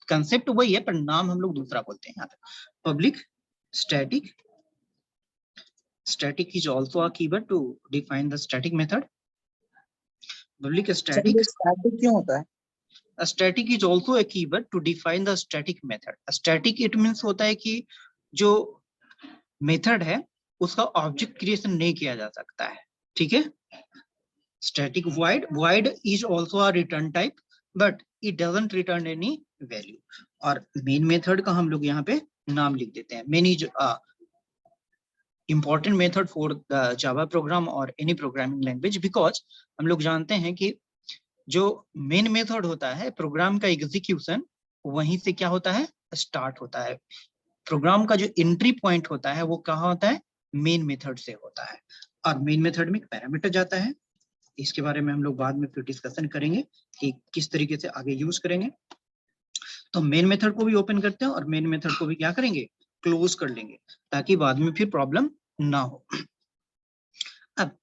कंसेप्ट वही है पर नाम हम लोग दूसरा बोलते हैं। यहाँ पे public static, static is also a keyword to define the static method. Public static,
static क्यों होता है?
a static is also a keyword to define the static method. A static it means होता है कि जो मेथड है उसका object creation नहीं किया जा सकता है, ठीक है। Static void, void is also a return type but it doesn't return any value. और मेन मेथड का हम लोग यहाँ पे नाम लिख देते हैं। Main is important method for the Java program or any programming language, because हम लोग जानते हैं कि जो मेन मेथड होता है प्रोग्राम का एग्जीक्यूशन वहीं से क्या होता है, स्टार्ट होता है। प्रोग्राम का जो एंट्री पॉइंट होता है वो कहाँ होता है, मेन मेथड से होता है। और मेन मेथड में एक पैरामीटर जाता है, इसके बारे में हम लोग बाद में फिर डिस्कशन करेंगे कि किस तरीके से आगे यूज करेंगे। तो मेन मेथड को भी ओपन करते हैं और मेन मेथड को भी क्या करेंगे, क्लोज कर लेंगे, ताकि बाद में फिर प्रॉब्लम ना हो। अब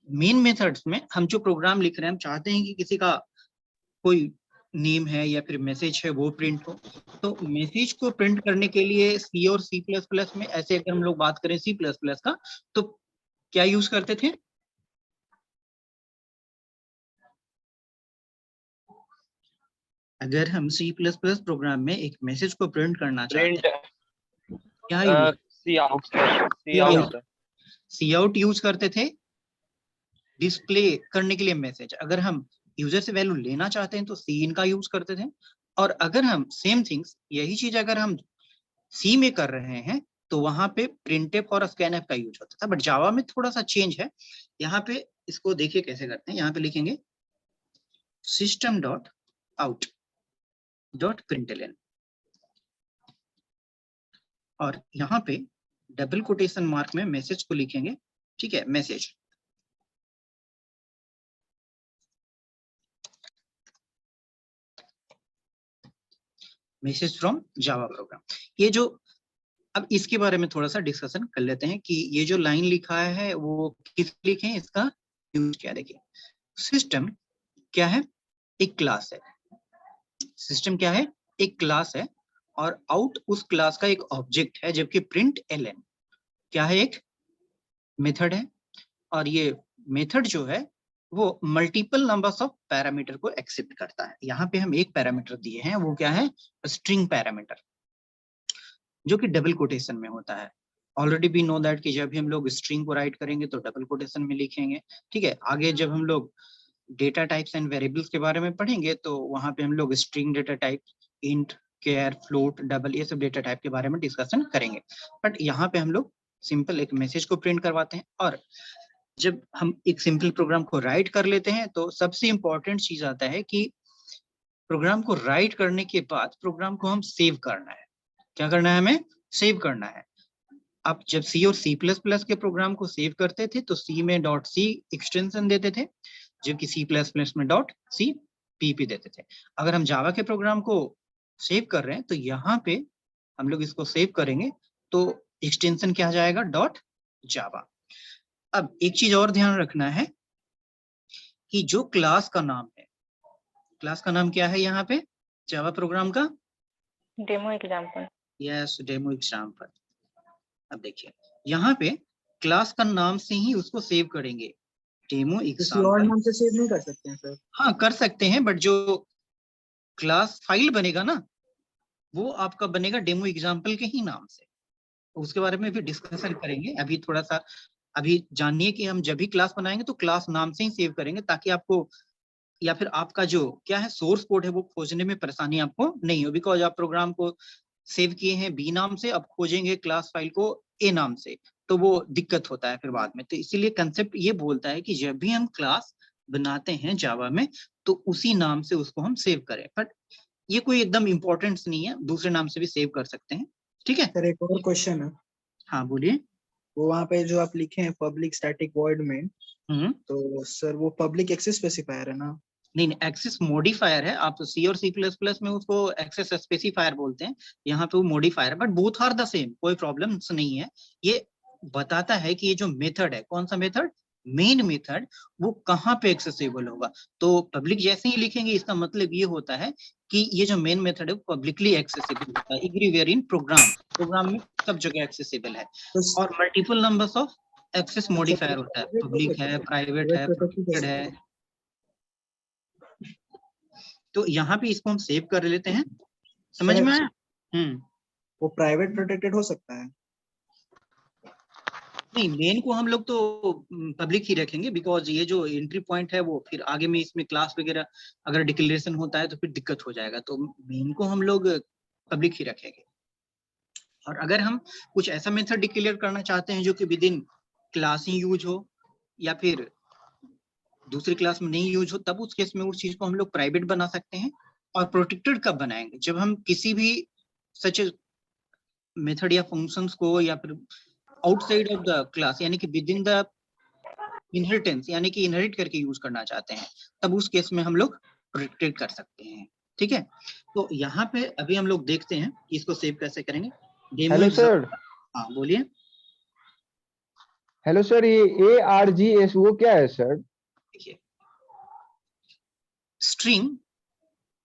मेन मेथड्स में हम जो प्रोग्राम लिख रहे हैं, हम चाहते हैं कि किसी का कोई नेम है या फिर मैसेज है वो प्रिंट हो। तो मैसेज को प्रिंट करने के लिए C और C++ में, ऐसे अगर हम लोग बात करें C++ का, तो क्या यूज करते थे, अगर हम C++ प्रोग्राम में एक मैसेज को प्रिंट करना चाहते हैं, क्या यूज, Cout यूज करते थे डिस्प्ले करने के लिए मैसेज। अगर हम यूजर से वैल्यू लेना चाहते हैं तो Cin का यूज करते थे। और अगर हम सेम थिंग्स, यही चीज अगर हम C में कर रहे हैं तो वहां पे printf और scanf का यूज होता था। बट जावा में थोड़ा सा चेंज है। यहाँ पे इसको देखिए कैसे करते हैं। यहाँ पे लिखेंगे system.out.println और यहाँ पे डबल कोटेशन मार्क में मैसेज को लिखेंगे, ठीक है, message. Message from Java program. ये जो, अब इसके बारे में थोड़ा सा डिस्कशन कर लेते हैं कि ये जो लाइन लिखा है वो किस लिखे हैं, इसका यूज क्या। देखिए, सिस्टम क्या है, एक क्लास है। सिस्टम क्या है, एक क्लास है, और आउट उस क्लास का एक ऑब्जेक्ट है, जबकि प्रिंट एलएन क्या है, एक मेथड है। और ये मेथड जो है वो मल्टीपल नंबर्स ऑफ पैरामीटर को एक्सेप्ट करता है। यहाँ पे हम एक पैरामीटर दिए हैं, वो क्या है, स्ट्रिंग पैरामीटर, जो कि डबल कोटेशन में होता है। ऑलरेडी वी नो दैट कि जब भी हम लोग स्ट्रिंग को राइट करेंगे तो डबल कोटेशन में लिखेंगे, ठीक है। आगे जब हम लोग डेटा टाइप्स एंड वेरिएबल्स के बारे में पढ़ेंगे तो वहां पे हम लोग string data type, int, care, float, double, ये सब डेटा टाइप के बारे में डिस्कशन करेंगे। बट यहाँ पे हम लोग सिंपल एक मैसेज को प्रिंट करवाते हैं। और जब हम एक सिंपल प्रोग्राम को राइट कर लेते हैं तो सबसे इंपॉर्टेंट चीज आता है कि प्रोग्राम को राइट करने के बाद प्रोग्राम को हम सेव करना है। क्या करना है, हमें सेव करना है। आप जब सी और सी प्लस प्लस के प्रोग्राम को सेव करते थे तो सी में डॉट सी एक्सटेंशन देते थे, जबकि सी प्लस प्लस में डॉट सी पीपी देते थे। अगर हम जावा के प्रोग्राम को सेव कर रहे हैं तो यहाँ पे हम लोग इसको सेव करेंगे तो एक्सटेंशन क्या आ जाएगा, डॉट जावा। अब एक चीज और ध्यान रखना है कि जो क्लास का नाम है, क्लास का नाम क्या है यहाँ पे जावा प्रोग्राम का,
demo example.
Yes, demo example. अब देखिए यहाँ पे क्लास का नाम से ही उसको सेव करेंगे, डेमो
किसी और
एग्जाम्पल।
नाम से सेव नहीं कर सकते हैं सर?
हाँ कर सकते हैं, बट जो क्लास फाइल बनेगा ना वो आपका बनेगा डेमो एग्जाम्पल के ही नाम से। उसके बारे में भी डिस्कशन करेंगे। अभी थोड़ा सा अभी जानिए कि हम जब भी क्लास बनाएंगे तो क्लास नाम से ही सेव करेंगे, ताकि आपको या फिर आपका जो क्या है सोर्स कोड है वो खोजने में परेशानी आपको नहीं हो। बिकॉज आप प्रोग्राम को सेव किए हैं बी नाम से, अब खोजेंगे क्लास फाइल को ए नाम से तो वो दिक्कत होता है फिर बाद में। तो इसीलिए कंसेप्ट ये बोलता है कि जब भी हम क्लास बनाते हैं जावा में तो उसी नाम से उसको हम सेव करें। बट ये कोई एकदम इम्पोर्टेंट नहीं है, दूसरे नाम से भी सेव कर सकते हैं, ठीक है।
सर एक और क्वेश्चन है।
हाँ बोलिए।
वो वहाँ पे जो आप लिखे हैं पब्लिक स्टैटिक वॉइड में, तो सर वो पब्लिक एक्सेस स्पेसिफायर है ना?
नहीं, एक्सेस मॉडिफायर है। आप सी और सी प्लस प्लस में उसको एक्सेस स्पेसिफायर बोलते हैं, यहाँ पे वो मॉडिफायर है। But both are the same, कोई प्रॉब्लम नहीं है। ये बताता है कि ये जो मेथड है, कौन सा मेथड, मेन मेथड, वो कहाँ पे एक्सेसिबल होगा। तो पब्लिक जैसे ही लिखेंगे इसका मतलब ये होता है कि ये जो मेन मेथड है वो पब्लिकली एक्सेसिबल होता है, एवरीवेयर इन प्रोग्राम में सब जगह एक्सेसिबल है। और multiple numbers of access modifier होता है, पब्लिक है, प्राइवेट है, प्रोटेक्टेड है। तो यहाँ पे इसको हम सेव कर लेते हैं, समझ में आया?
वो प्राइवेट प्रोटेक्टेड हो सकता है?
नहीं, मेन को हम लोग तो पब्लिक ही रखेंगे, बिकॉज ये जो एंट्री पॉइंट है वो फिर आगे में इसमें क्लास वगैरह अगर डिक्लेरेशन होता है तो फिर दिक्कत हो जाएगा। तो मेन को हम लोग पब्लिक ही रखेंगे। और अगर हम कुछ ऐसा मेथड डिक्लेयर करना चाहते हैं जो कि with in class he use हो या फिर दूसरी क्लास में नहीं यूज हो, तब उस केस में उस चीज को हम लोग प्राइवेट बना सकते हैं। और प्रोटेक्टेड कब बनाएंगे, जब हम किसी भी सच मेथड या फंक्शंस को या फिर आउटसाइड ऑफ द क्लास यानी कि विद इन द इनहेरिटेंस यानी कि इनहेरिट करके यूज करना चाहते हैं, तब उस केस में हम लोग प्रोटेक्टेड कर सकते हैं, ठीक है। तो यहाँ पे अभी हम लोग देखते हैं कि इसको सेव कैसे करेंगे।
Hello sir.
हाँ बोलिए।
हेलो सर, ये ARGS वो क्या है सर?
देखिए, स्ट्रिंग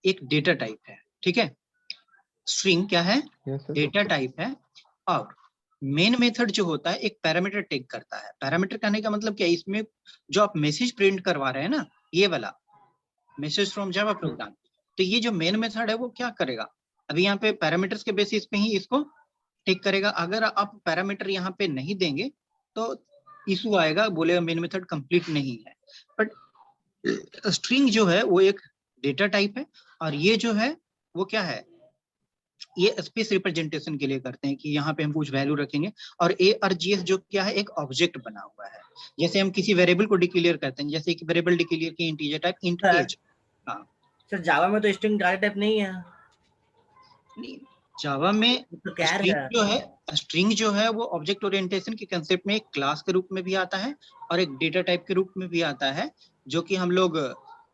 एक डेटा टाइप है, ठीक है। स्ट्रिंग क्या है, डेटा टाइप है। और मेन मेथड जो होता है एक पैरामीटर टेक करता है। पैरामीटर कहने का मतलब क्या है, इसमें जो आप मैसेज प्रिंट करवा रहे हैं ना, ये वाला मैसेज फ्रॉम जावा प्रोग्राम, तो ये जो मेन मेथड है वो क्या करेगा, अभी यहाँ पे पैरामीटर्स के बेसिस पे ही इसको टेक करेगा। अगर आप पैरामीटर यहाँ पे नहीं देंगे तो इशू आएगा, बोलेगा मेन मेथड कंप्लीट नहीं है। बट स्ट्रिंग जो है वो एक डेटा टाइप है, और ये जो है वो क्या है, ये स्पेस रिप्रेजेंटेशन के लिए करते हैं कि यहाँ पे हम कुछ वैल्यू रखेंगे। और ARGS जो क्या है, एक ऑब्जेक्ट बना हुआ है। जैसे हम किसी वेरिएबल को डिक्लेयर करते हैं, जैसे कि वेरिएबल डिक्लेयर की इंटीजर टाइप इंट एज। हाँ
सर, जावा में तो स्ट्रिंग डाटा टाइप नहीं है।
नहीं, जावा में
तो क्या
स्ट्रिंग जो है वो ऑब्जेक्ट ओरिएंटेशन के कंसेप्ट में एक क्लास के रूप में भी आता है और एक डेटा टाइप के रूप में भी आता है, जो कि हम लोग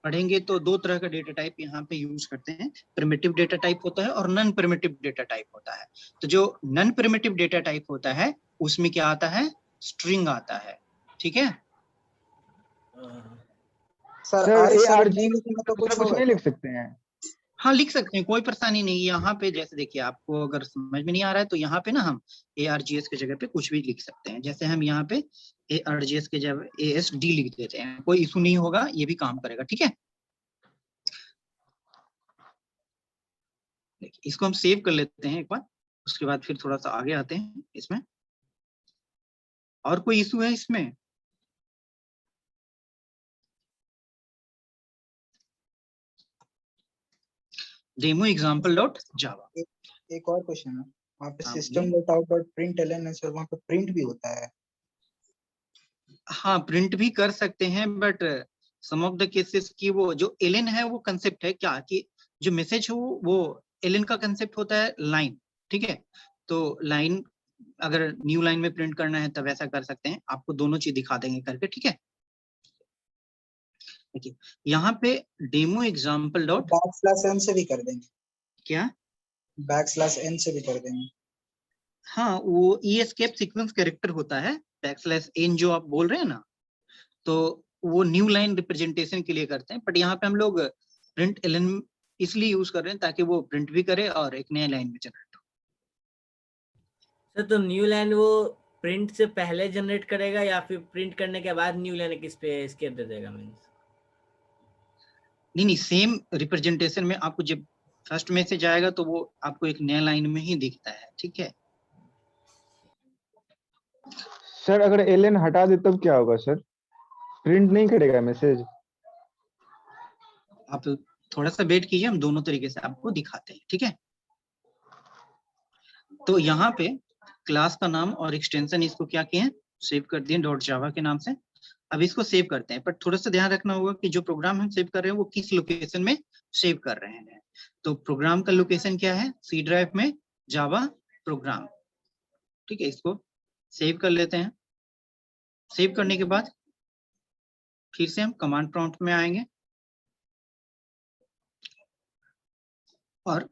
पढ़ेंगे तो दो तरह का डेटा टाइप यहाँ पे यूज करते हैं, प्रिमिटिव डेटा टाइप होता है और नॉन प्रिमिटिव डेटा टाइप होता है। तो जो नॉन प्रिमिटिव डेटा टाइप होता है उसमें क्या आता है, स्ट्रिंग आता है, ठीक है।
Sir
sir
I sir
ARG
नहीं लिखेंगे तो कुछ
कुछ
होगा
नहीं
क्या?
लिख सकते हैं?
हाँ लिख सकते हैं, कोई परेशानी नहीं। यहाँ पे जैसे देखिए, आपको अगर समझ में नहीं आ रहा है तो यहाँ पे ना हम ARGS की जगह पे कुछ भी लिख सकते हैं। जैसे हम यहाँ पे ARGS के जगह ASD लिख देते हैं, कोई इशू नहीं होगा, ये भी काम करेगा, ठीक है। देखिए इसको हम सेव कर लेते हैं एक बार, उसके बाद फिर थोड़ा सा आगे आते हैं इसमें। और कोई इशू है इसमें? Demo example dot Java.
एक और क्वेश्चन है, वहाँ पे
हाँ,
system dot out dot print LN है सर, वहाँ पे प्रिंट भी होता है।
हाँ प्रिंट भी कर सकते हैं, but some of the cases की वो जो एलन है वो कंसेप्ट है क्या कि जो मैसेज हो वो एलन का कंसेप्ट होता है लाइन, ठीक है। तो लाइन अगर न्यू लाइन में प्रिंट करना है तब ऐसा कर सकते हैं, आपको दोनों चीज दिखा देंगे करके, ठीक है। देखिए यहाँ पे demo example dot
backslash n से भी कर देंगे,
क्या,
बैकस्लैश एन से भी कर देंगे।
हाँ वो एस्केप सीक्वेंस कैरेक्टर होता है, बैकस्लैश एन जो आप बोल रहे हैं ना, तो वो न्यू लाइन रिप्रेजेंटेशन के लिए करते हैं। बट यहाँ पे हम लोग प्रिंट एलन इसलिए यूज कर रहे हैं ताकि वो प्रिंट भी करे और एक नया लाइन में जनरेट हो।
सर तो न्यू लाइन वो प्रिंट से पहले जनरेट करेगा या फिर प्रिंट करने के बाद न्यू लाइन किस पे एस्केप दे देगा? मींस
नहीं, सेम रिप्रेजेंटेशन में आपको जब फर्स्ट मैसेज आएगा तो वो आपको एक नया लाइन में ही दिखता है, ठीक है।
सर अगर एलएन हटा दे तब क्या होगा सर? प्रिंट नहीं करेगा मैसेज?
आप थोड़ा सा वेट कीजिए, हम दोनों तरीके से आपको दिखाते हैं, ठीक है। तो यहाँ पे क्लास का नाम और एक्सटेंशन इसको क्या किए हैं, सेव कर दिए डॉट जावा के नाम से। अब इसको सेव करते हैं, पर थोड़ा सा ध्यान रखना होगा कि जो प्रोग्राम हम सेव कर रहे हैं वो किस लोकेशन में सेव कर रहे हैं। तो प्रोग्राम का लोकेशन क्या है, सी ड्राइव में जावा प्रोग्राम, ठीक है। इसको सेव कर लेते हैं। सेव करने के बाद फिर से हम कमांड प्रॉम्प्ट में आएंगे और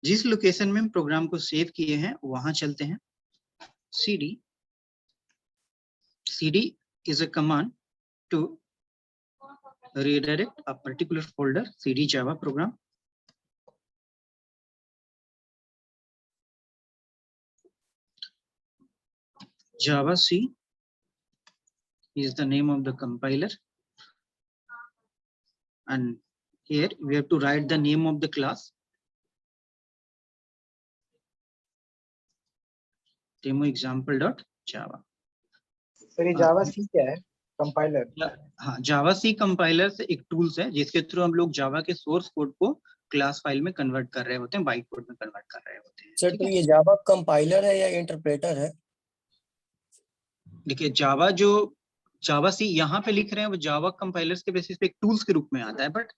जिस लोकेशन में हम प्रोग्राम को सेव किए हैं वहां चलते हैं। cd is a command to redirect a particular folder, cd java program. Java C is the name of the compiler, and here we have to write the name of the class, demo example dot java.
Sir ये जावा सी क्या है? Compiler?
हाँ, जावा सी compiler से एक tools है जिसके through हम लोग जावा के सोर्स कोड को क्लास फाइल में कन्वर्ट कर रहे होते हैं, बाइट कोड में कन्वर्ट कर रहे होते हैं।
सर तो ये जावा कंपाइलर है या इंटरप्रेटर है?
देखिए जावा सी यहाँ पे लिख रहे हैं वो जावा कंपाइलर्स के बेसिस पे एक टूल्स के रूप में आता है, बट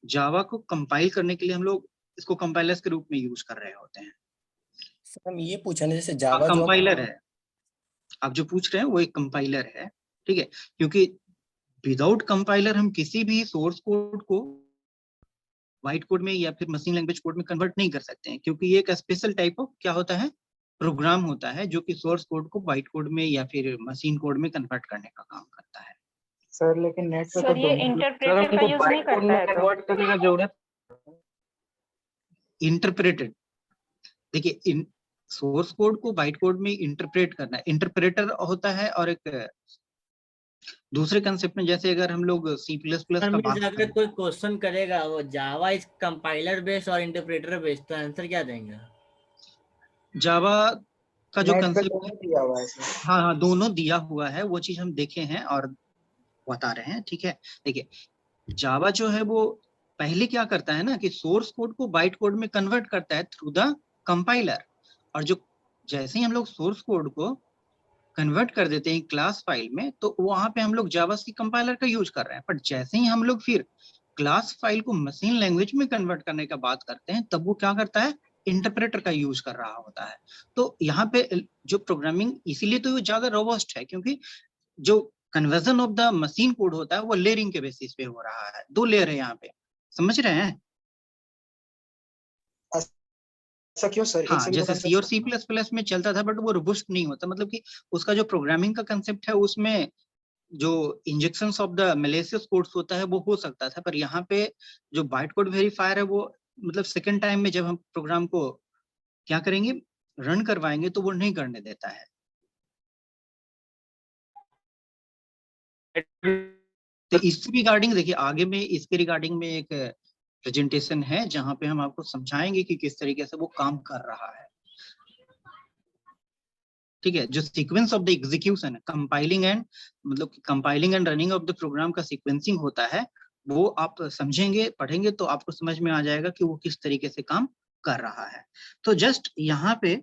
जावा को कंपाइल करने के लिए हम लोग इसको कंपाइलर्स के रूप में यूज कर रहे होते हैं।
सर हम ये पूछा ना, जैसे जावा
कंपाइलर है, आप जो पूछ रहे हैं वो एक कंपाइलर है, ठीक है। क्योंकि विदाउट कंपाइलर हम किसी भी सोर्स कोड को वाइट कोड में या फिर मशीन लैंग्वेज कोड में कन्वर्ट नहीं कर सकते हैं, क्योंकि ये एक स्पेशल टाइप ऑफ क्या होता है, प्रोग्राम होता है जो कि सोर्स कोड को बाइट कोड में या फिर मशीन कोड में कन्वर्ट करने का काम करता है।
सर लेकिन नेट पे
सर ये इंटरप्रेटर का यूज नहीं करता है
कन्वर्ट करने का जरूरत?
इंटरप्रेटेड, देखिए इन सोर्स कोड को बाइट कोड में इंटरप्रेट करना, इंटरप्रेटर होता है। और एक दूसरे कंसेप्ट में जैसे अगर हम लोग C++ का बात
अगर कोई क्वेश्चन करेगा वो जावा इज कंपाइलर बेस्ड और इंटरप्रेटर बेस्ड, तो आंसर क्या देंगे?
जावा का जो
नेट पे
कंसेप्ट
दोनों दिया हुआ है सर।
हाँ दोनों दिया हुआ है, वो चीज हम देखे हैं और बता रहे हैं, ठीक है। देखिए जावा जो है वो पहले क्या करता है ना कि सोर्स कोड को बाइट कोड में कन्वर्ट करता है थ्रू द कंपाइलर, और जो जैसे ही हम लोग सोर्स कोड को कन्वर्ट कर देते हैं क्लास फाइल में तो वहां पे हम लोग जावा सी कंपाइलर का यूज कर रहे हैं। पर जैसे ही हम लोग फिर क्लास फाइल को मशीन लैंग्वेज में कन्वर्ट करने का बात करते हैं तब वो क्या करता है, इंटरप्रेटर का यूज कर रहा होता है। तो यहाँ पे जो प्रोग्रामिंग इसीलिए तो ज्यादा रोबस्ट है, क्योंकि जो conversion of the machine code होता है वो लेयरिंग के बेसिस पे हो रहा है, 2 लेयर है यहाँ पे, समझ रहे हैं?
ऐसा क्यों सर?
हाँ, जैसे सी और सी प्लस प्लस में चलता था, बट वो रोबस्ट नहीं होता, मतलब कि उसका जो प्रोग्रामिंग का कंसेप्ट है उसमें जो injections of the malicious codes होता है वो हो सकता था, पर यहाँ पे जो बाइट कोड वेरीफायर है वो मतलब सेकंड टाइम में जब हम प्रोग्राम को क्या करेंगे, रन करवाएंगे, तो वो नहीं करने देता है। तो इसके रिगार्डिंग देखिए, आगे में इसके रिगार्डिंग में एक प्रेजेंटेशन है जहां पे हम आपको समझाएंगे कि किस तरीके से वो काम कर रहा है। ठीक है, जो सीक्वेंस ऑफ द एग्जीक्यूशन है, कंपाइलिंग एंड मतलब compiling and running of the program का सीक्वेंसिंग होता है, वो आप समझेंगे, पढ़ेंगे तो आपको समझ में आ जाएगा कि वो किस तरीके से काम कर रहा है। तो जस्ट यहाँ पे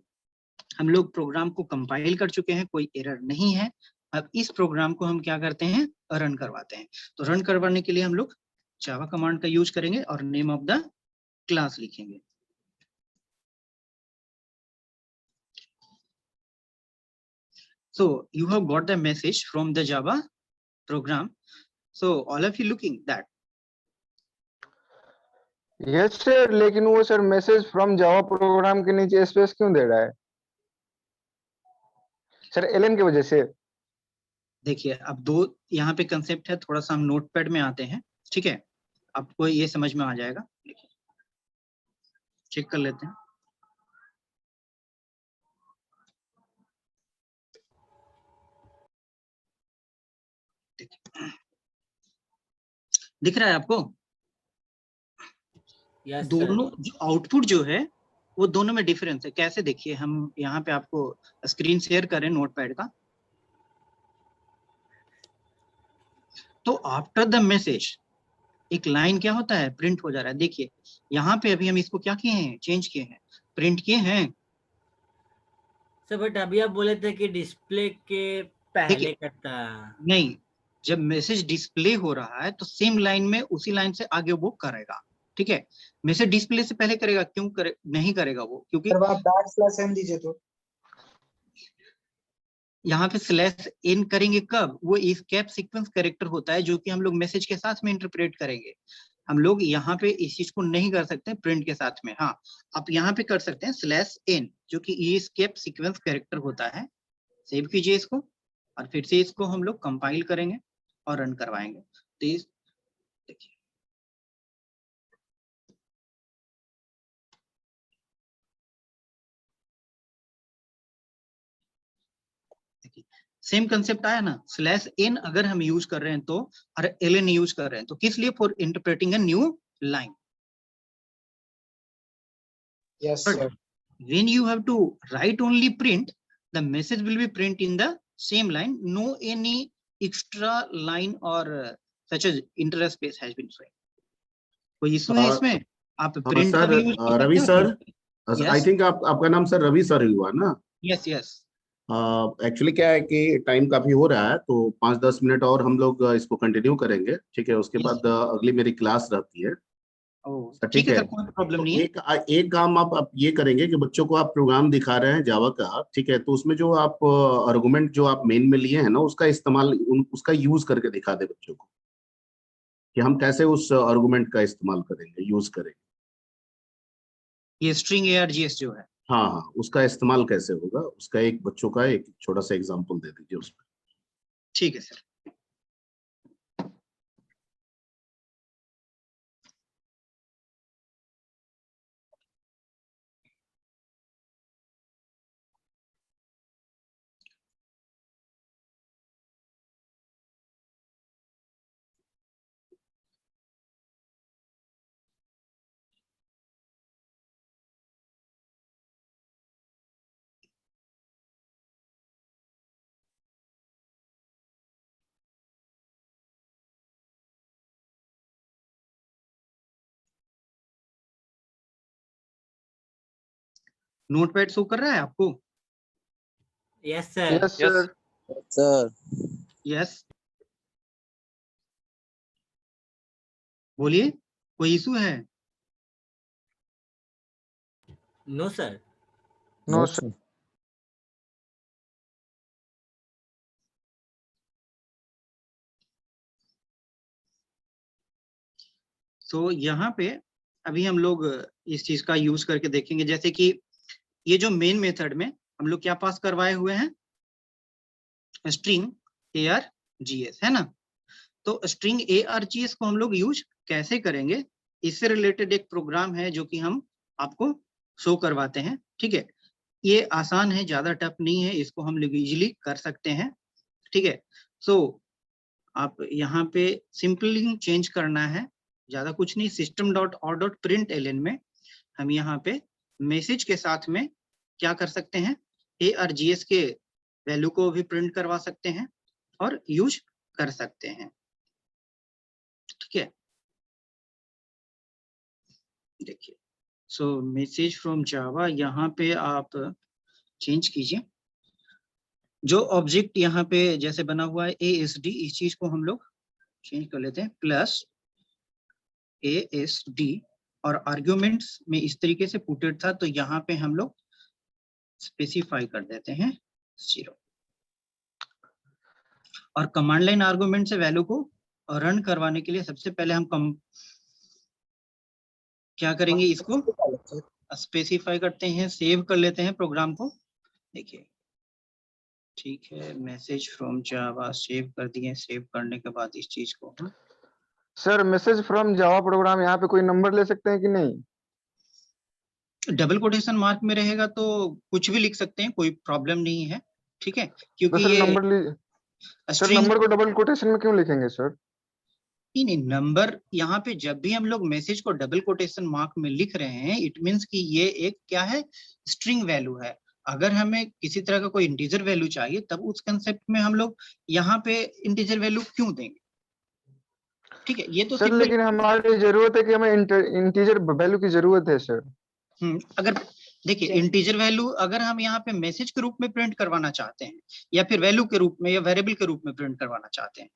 हम लोग प्रोग्राम को कंपाइल कर चुके हैं, कोई एरर नहीं है। अब इस प्रोग्राम को हम क्या करते हैं, रन करवाते हैं। तो रन करवाने के लिए हम लोग जावा कमांड का यूज करेंगे और नेम ऑफ द क्लास लिखेंगे। So you have got the message from the Java program. So all of you looking that?
Yes sir, लेकिन वो sir message from Java program के नीचे स्पेस क्यों दे रहा है सर? एलएन की वजह से।
देखिए, अब 2 यहाँ पे कंसेप्ट है, थोड़ा सा हम नोटपैड में आते हैं। ठीक है, आपको ये समझ में आ जाएगा, चेक कर लेते हैं। दिख रहा है आपको?
Yes sir.
दोनों जो आउटपुट जो है वो दोनों में डिफरेंस है। कैसे? देखिए, हम यहाँ पे आपको स्क्रीन शेयर करें नोटपैड का। तो आफ्टर द मैसेज एक लाइन क्या होता है, प्रिंट हो जा रहा है। देखिए यहाँ पे अभी हम इसको क्या किए हैं, चेंज किए हैं, प्रिंट किए हैं
सर। बट अभी आप बोले थे कि डिस्प्ले के पहले करता।
नहीं, जब मैसेज डिस्प्ले हो रहा है तो सेम लाइन में उसी लाइन से आगे वो करेगा। ठीक है, मैसेज डिस्प्ले से पहले करेगा, क्यों करे नहीं करेगा वो? क्योंकि
आप \n दीजिए तो
यहाँ पे /n करेंगे कब? वो एस्केप सीक्वेंस कैरेक्टर होता है जो कि हम लोग मैसेज के साथ में इंटरप्रेट करेंगे। हम लोग यहाँ पे इस चीज को नहीं कर सकते प्रिंट के साथ में। हाँ, आप यहाँ पे कर सकते हैं /n, जो कि एस्केप सीक्वेंस कैरेक्टर होता है। सेव कीजिए इसको और फिर से इसको हम लोग कंपाइल करेंगे और रन करवाएंगे। तो इस देखिए, सेम कंसेप्ट आया ना। /n अगर हम यूज कर रहे हैं तो, और ln यूज कर रहे हैं तो किस लिए? For interpreting a new line.
Yes
But
sir.
when you have to write only print, the message will be print in the same line, no any extra line or such as interspace has been shown. कोई issue है इसमें? आप print का भी use कर सकते हो।
Ravi sir, I think आपका नाम सर रवि सर ही हुआ ना?
Yes yes.
एक्चुअली क्या है कि टाइम काफी हो रहा है, तो 5-10 मिनट और हम लोग इसको कंटिन्यू करेंगे। ठीक है, उसके बाद अगली मेरी क्लास रहती है।
ठीक है सर, कोई प्रॉब्लम नहीं है।
एक काम आप ये करेंगे कि बच्चों को आप प्रोग्राम दिखा रहे हैं जावा का, ठीक है, तो उसमें जो आप आर्गुमेंट जो आप मेन में लिए हैं ना, उसका इस्तेमाल उसका यूज करके दिखा दे बच्चों को कि हम कैसे उस आर्गुमेंट का इस्तेमाल करेंगे, यूज करेंगे।
ये स्ट्रिंग args जो है,
हाँ हाँ, उसका इस्तेमाल कैसे होगा, उसका एक बच्चों का एक छोटा सा एग्जाम्पल दे दीजिए उसमें।
ठीक है सर। नोटपैड शो कर रहा है आपको?
Yes sir.
Yes sir.
Sir
yes, बोलिए, कोई इशू है?
No sir.
No sir.
तो यहाँ पे अभी हम लोग इस चीज का यूज करके देखेंगे, जैसे कि ये जो मेन मेथड में हम लोग क्या पास करवाए हुए हैं, स्ट्रिंग ARGS, है ना। तो स्ट्रिंग ARGS को हम लोग यूज कैसे करेंगे, इससे रिलेटेड एक प्रोग्राम है जो कि हम आपको शो करवाते हैं, ठीक है। ये आसान है, ज्यादा टफ नहीं है, इसको हम लोग इजीली कर सकते हैं, ठीक है। सो आप यहाँ पे सिंपली चेंज करना है, ज्यादा कुछ नहीं। system.out.println में हम यहाँ पे मैसेज के साथ में क्या कर सकते हैं, ARGS के वैल्यू को भी प्रिंट करवा सकते हैं और यूज कर सकते हैं, ठीक है। देखिए, सो मैसेज फ्रॉम जावा यहाँ पे आप चेंज कीजिए। जो ऑब्जेक्ट यहाँ पे जैसे बना हुआ है ASD, इस चीज को हम लोग चेंज कर लेते हैं प्लस ASD, और आर्ग्यूमेंट्स में इस तरीके से पुटेड था, तो यहाँ पे हम लोग स्पेसिफाई कर देते हैं 0। और कमांड लाइन आर्गुमेंट से वैल्यू को रन करवाने के लिए सबसे पहले हम क्या करेंगे, इसको स्पेसिफाई करते हैं, सेव कर लेते हैं प्रोग्राम को। देखिए, ठीक है, मैसेज फ्रॉम जावा सेव कर दिए। सेव करने के बाद इस चीज को
sir message from Java program यहाँ पे कोई नंबर ले सकते हैं कि नहीं?
डबल कोटेशन मार्क में रहेगा तो कुछ भी लिख सकते हैं, कोई प्रॉब्लम नहीं है, ठीक है।
तो
क्योंकि
सर
ये
नंबर को डबल कोटेशन में क्यों लिखेंगे सर?
नहीं, नंबर यहाँ पे जब भी हम लोग मैसेज को डबल कोटेशन मार्क में लिख रहे हैं, इट मींस कि ये एक क्या है, स्ट्रिंग वैल्यू है। अगर हमें किसी तरह का कोई इंटीजर वैल्यू चाहिए, तब उस कंसेप्ट में हम लोग यहाँ पे इंटीजर वैल्यू क्यों देंगे, ठीक है। ये तो
सर लेकिन हमारी जरूरत है कि हमें इंटीजर वैल्यू की जरूरत है सर।
अगर देखिए, इंटीजर वैल्यू अगर हम यहाँ पे मैसेज के रूप में प्रिंट करवाना चाहते हैं, या फिर वैल्यू के रूप में या वेरिएबल के रूप में प्रिंट करवाना चाहते हैं,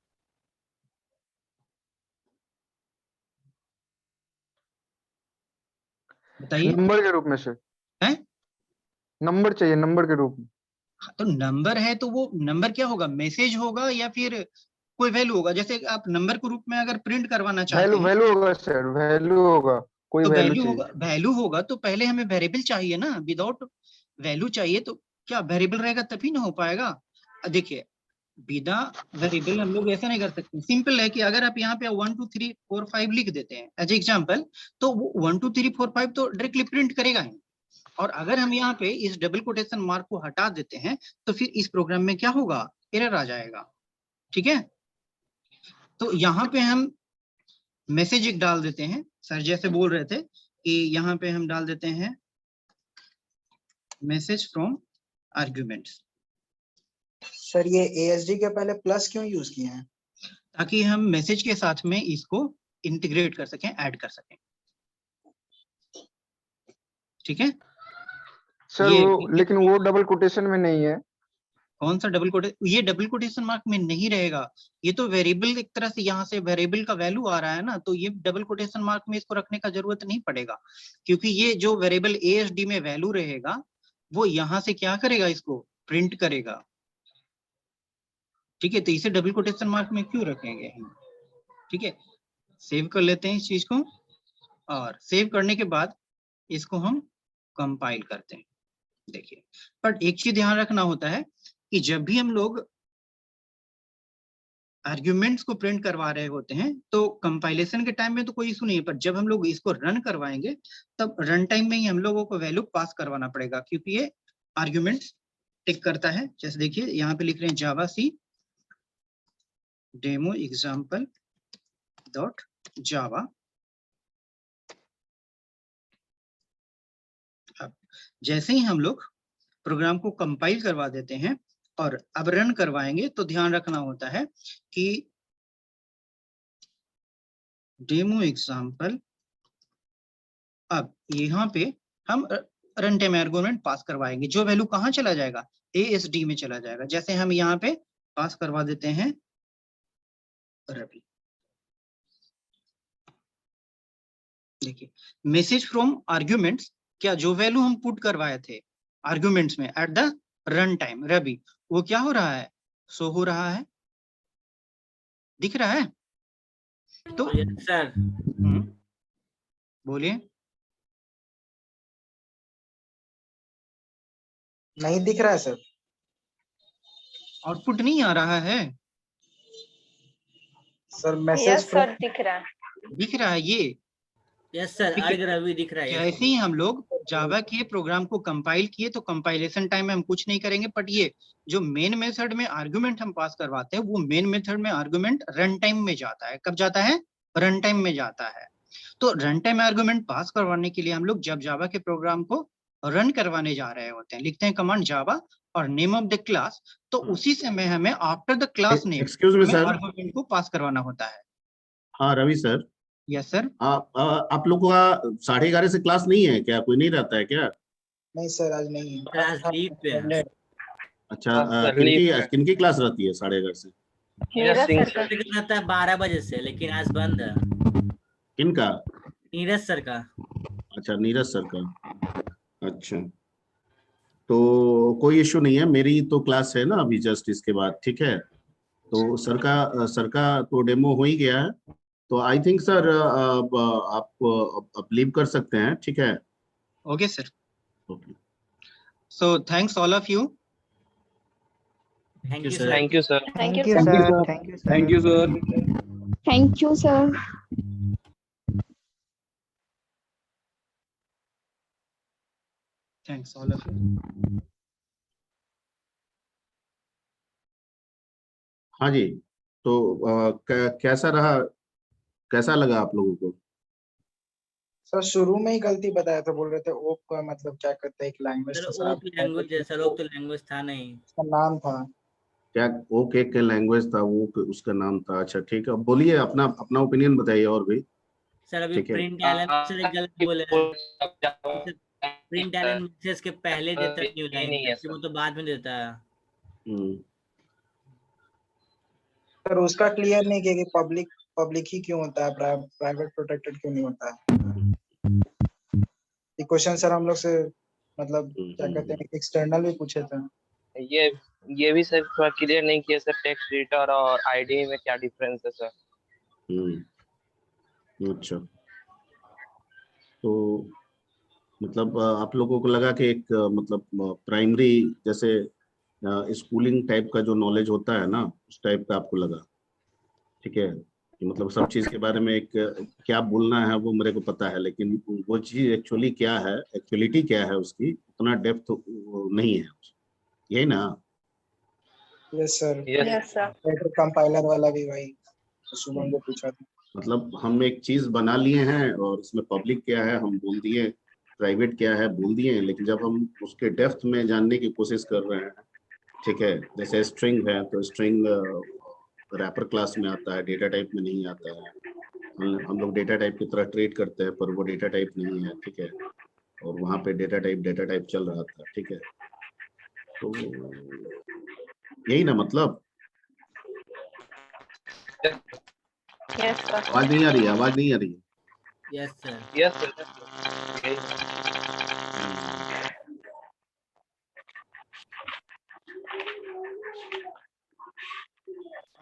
बताइए।
नंबर के रूप में सर
हैं?
नंबर चाहिए, नंबर के रूप में।
तो नंबर है तो वो नंबर क्या होगा, मैसेज होगा या फिर कोई वैल्यू होगा। जैसे आप नंबर के रूप में अगर प्रिंट करवाना चाहते हैं,
वैल्यू होगा सर, वैल्यू होगा, कोई
तो
वैल्यू
होगा, वैल्यू होगा तो पहले हमें वेरिएबल चाहिए ना। विदाउट वैल्यू चाहिए तो क्या वेरिएबल रहेगा, तभी ना हो पाएगा। देखिए, बिना वेरिएबल हम लोग ऐसा नहीं कर सकते। सिंपल है कि अगर आप यहाँ पे 1 2 3 4 5 लिख देते हैं एज एग्जाम्पल, तो वो 1 2 3 4 5 तो डायरेक्टली प्रिंट करेगा ही। और अगर हम यहाँ पे इस डबल कोटेशन मार्क को हटा देते हैं, तो फिर इस प्रोग्राम में क्या होगा, एरर आ जाएगा, ठीक है। तो यहाँ पे हम मैसेज एक डाल देते हैं, सर जैसे बोल रहे थे कि यहाँ पे हम डाल देते हैं मैसेज फ्रॉम आर्ग्यूमेंट्स।
सर ये ASD के पहले प्लस क्यों यूज किए हैं?
ताकि हम मैसेज के साथ में इसको इंटीग्रेट कर सकें, ऐड कर सकें, ठीक है
सर। लेकिन वो डबल कोटेशन में नहीं है।
कौन सा डबल कोटेशन? ये डबल कोटेशन मार्क में नहीं रहेगा, ये तो वेरिएबल एक तरह से, यहाँ से वेरिएबल का वैल्यू आ रहा है ना, तो ये डबल कोटेशन मार्क में इसको रखने का जरूरत नहीं पड़ेगा, क्योंकि ये जो वेरिएबल ASD में वैल्यू रहेगा वो यहाँ से क्या करेगा, इसको प्रिंट करेगा, ठीक है। तो इसे डबल कोटेशन मार्क में क्यों रखेंगे हम, ठीक है। सेव कर लेते हैं इस चीज को, और सेव करने के बाद इसको हम कंपाइल करते हैं। देखिए, पर एक चीज ध्यान रखना होता है कि जब भी हम लोग आर्ग्यूमेंट्स को प्रिंट करवा रहे होते हैं, तो कंपाइलेशन के टाइम में तो कोई इशू नहीं है, पर जब हम लोग इसको रन करवाएंगे, तब रन टाइम में ही हम लोगों को वैल्यू पास करवाना पड़ेगा, क्योंकि ये आर्ग्यूमेंट्स टिक करता है। जैसे देखिए, यहाँ पे लिख रहे हैं जावा सी डेमो एग्जाम्पल डॉट जावा। अब जैसे ही हम लोग प्रोग्राम को कंपाइल करवा देते हैं और अब रन करवाएंगे, तो ध्यान रखना होता है कि डेमो एग्जाम्पल, अब यहाँ पे हम रन टाइम आर्गुमेंट पास करवाएंगे, जो वैल्यू कहाँ चला जाएगा, ASD में चला जाएगा। जैसे हम यहाँ पे पास करवा देते हैं रवि। देखिए, मैसेज फ्रॉम आर्ग्यूमेंट्स, क्या जो वैल्यू हम पुट करवाए थे आर्ग्यूमेंट्स में at the run time Ravi, वो क्या हो रहा है, शो हो रहा है, दिख रहा है। तो
सर
बोलिए।
नहीं दिख रहा है सर।
आउटपुट नहीं आ रहा है
सर
यस
मैसेज
सर दिख रहा है।
दिख रहा है ये।
यस सर,
ठीक है।
अर्ग रवि दिख रहा है। yes,
जैसे ही हम लोग जावा के प्रोग्राम को कंपाइल किए तो कंपाइलेशन टाइम में हम कुछ नहीं करेंगे, बट ये जो मेन मेथड में आर्गुमेंट हम पास करवाते हैं वो मेन मेथड में आर्गुमेंट रन टाइम में जाता है। कब जाता है? रन टाइम में जाता है। तो रन टाइम आर्गुमेंट पास करवाने के लिए हम लोग जब जावा के प्रोग्राम को रन करवाने जा रहे होते हैं, लिखते हैं कमांड जावा और नेम ऑफ द क्लास, तो उसी समय हमें after the class name
excuse me sir.
Argument को पास करवाना होता है।
हाँ रवि सर,
यस सर।
आप लोगों का 11:30 से क्लास नहीं है क्या? कोई नहीं रहता है क्या?
नहीं सर आज नहीं है।
सर आज लीव पे है।
अच्छा,
सर,
किनकी
leave है।
किनकी क्लास रहती है 11:30 से?
नीरज
सिंह
सर का।
रहता है 12 बजे से, लेकिन आज बंद है।
किनका?
नीरज सर का।
अच्छा, नीरज सर का। अच्छा, तो कोई इश्यू नहीं है, मेरी तो क्लास है ना अभी जस्ट इसके बाद, ठीक है। तो सर का तो डेमो हो ही गया है, तो आई थिंक सर आप लीव कर सकते हैं, ठीक है।
Okay sir.
Okay,
so thanks all of you.
Thank you sir.
Thank you sir.
Thank you
sir.
Sir.
Thank you sir.
Thank you sir.
Thank you sir.
Thanks all of you.
हाँ जी। तो कैसा लगा आप लोगों को?
Sir शुरू में ही गलती बताया था, बोल रहे थे ओप का मतलब क्या करता है, एक लैंग्वेज
सर
था सर।
ओप लैंग्वेज है सर, ओप तो लैंग्वेज था नहीं।
उसका नाम था।
क्या ओके के लैंग्वेज था वो, उसका नाम था? अच्छा ठीक है, बोलिए अपना अपना ओपिनियन बताइए और भी।
सर अभी
ठीक है।
प्रिंट एलन से गलत बोले हैं। प्रिंट एलन मैसेज के पहले देता है न्यू लाइन,
नहीं है
जबकि वो तो बाद में देता है।
सर उसका क्लियर नहीं किया कि पब्लिक ही क्यों होता है, प्राइवेट प्रोटेक्टेड क्यों नहीं होता है। ये क्वेश्चन सर हम लोग से मतलब क्या कहते हैं एक्सटर्नल भी पूछे थे।
ये भी सर थोड़ा क्लियर नहीं किया सर, टेक्स्ट एडिटर और आईडी में क्या डिफरेंस है सर।
अच्छा, तो मतलब आप लोगों को लगा कि एक मतलब प्राइमरी जैसे स्कूलिंग टाइप का जो नॉलेज होता है ना, उस टाइप का आपको लगा, ठीक है। कि मतलब सब चीज के बारे में एक क्या बोलना है वो मेरे को पता है, लेकिन वो चीज एक्चुअली क्या है, एक्चुअलिटी क्या है उसकी, उतना डेप्थ नहीं है, यही ना?
Yes sir.
Yes sir.
Compiler वाला भी वही शुभम को पूछा था।
मतलब हम एक चीज बना लिए हैं और उसमें पब्लिक क्या है हम बोल दिए, प्राइवेट क्या है बोल दिए, लेकिन जब हम उसके डेप्थ में जानने की कोशिश कर रहे हैं, ठीक है, जैसे स्ट्रिंग है तो स्ट्रिंग रैपर क्लास में आता है, डेटा टाइप में नहीं आता है। हम लोग डेटा टाइप की तरह ट्रीट करते हैं, पर वो डेटा टाइप नहीं है, ठीक है। और वहाँ पे डेटा टाइप चल रहा था, ठीक है। तो यही ना मतलब।
Yes sir.
आवाज नहीं आ रही है, आवाज नहीं आ रही है।
Yes sir.
Yes sir.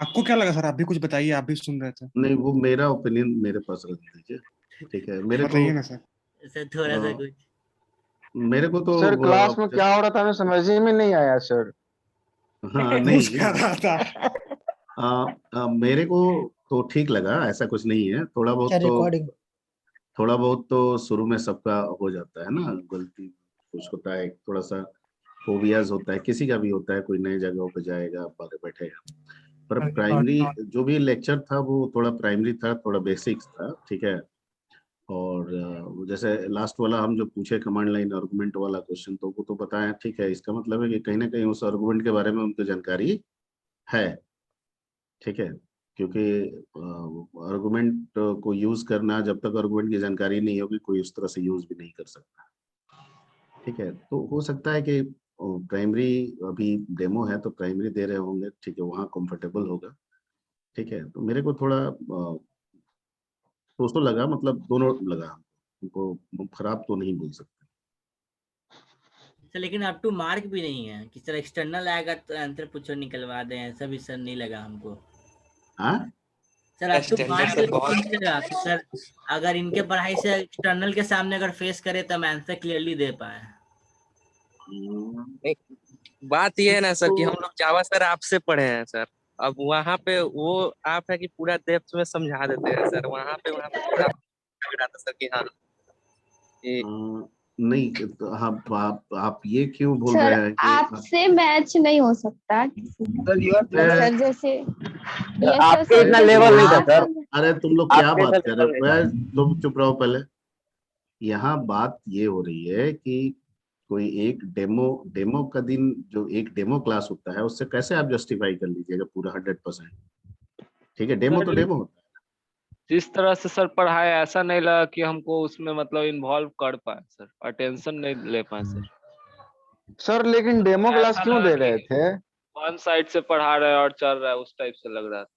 आपको क्या लगा सर? आप भी कुछ बताइए, आप भी सुन रहे थे।
नहीं, वो मेरा ओपिनियन मेरे पास रख दीजिए, ठीक है। मेरे को
बताइए ना सर।
सर थोड़ा सा कुछ।
मेरे को तो
सर क्लास में क्या हो रहा था हमें समझ ही में नहीं आया सर।
हाँ
पूछ
नहीं,
क्या रहा था?
मेरे को तो ठीक लगा, ऐसा कुछ नहीं है। थोड़ा बहुत तो शुरू में सबका हो जाता है ना, गलती कुछ होता है, थोड़ा सा फोबियाज होता है, किसी का भी होता है, कोई नई जगहों पे जाएगा, बाहर बैठेगा। पर प्राइमरी जो भी लेक्चर था वो थोड़ा प्राइमरी था, थोड़ा बेसिक्स था, ठीक है। और जैसे लास्ट वाला हम जो पूछे कमांड लाइन आर्गुमेंट वाला क्वेश्चन, तो वो तो बताया, ठीक है। इसका मतलब है कि कहीं ना कहीं उस आर्गुमेंट के बारे में उनको जानकारी है, ठीक है। क्योंकि आर्गुमेंट को यूज करना, जब तक आर्गुमेंट की जानकारी नहीं होगी कोई उस तरह से यूज भी नहीं कर सकता, ठीक है। तो हो सकता है कि प्राइमरी अभी डेमो है तो प्राइमरी दे रहे होंगे, ठीक है, वहाँ कंफर्टेबल होगा, ठीक है। तो मेरे को थोड़ा तो लगा, मतलब दोनों लगा, उनको खराब तो नहीं बोल सकते।
सर लेकिन अप टू मार्क भी नहीं है कि सर एक्सटर्नल आएगा तो आंसर पूछो निकलवा दें, ऐसा भी सर नहीं लगा हमको।
हाँ
सर अब तो
Standard
बात
सर बहुत
मिलेगा कि सर अगर इनके पढ़ाई से एक्सटर्नल के सामने अगर फेस करे तो हम आंसर क्लियरली दे पाए।
नहीं, बात ये है ना सर कि हम लोग जावा सर आपसे पढ़े हैं सर। अब वहाँ पे वो आप है कि पूरा डेप्थ में समझा देते हैं सर। वहाँ पे पूरा लग रहा था सर कि हाँ
नहीं तो आप ये क्यों बोल
सर
रहे हैं कि
आपसे मैच नहीं हो सकता किसी का। सर जैसे
आपके इतना लेवल नहीं था सर।
अरे तुम लोग क्या
आपके
बात
सर
कर
लेवल
रहे
नहीं
हो? तुम चुप रहो पहले। यहाँ बात ये हो रही है कि कोई एक डेमो का दिन जो एक डेमो क्लास होता है उससे कैसे आप जस्टिफाई कर लीजिएगा पूरा 100%? ठीक है, डेमो तो डेमो होता है।
जिस तरह से सर पढ़ाया ऐसा नहीं लगा कि हमको उसमें मतलब इन्वॉल्व कर पाए सर, अटेंशन नहीं ले पाए सर।
सर लेकिन डेमो क्लास
ऐसा
क्यों
लगा
दे
कि
रहे थे?
वन साइड से पढ़ा रहे और चल रहा है उस टाइप से लग रहा था।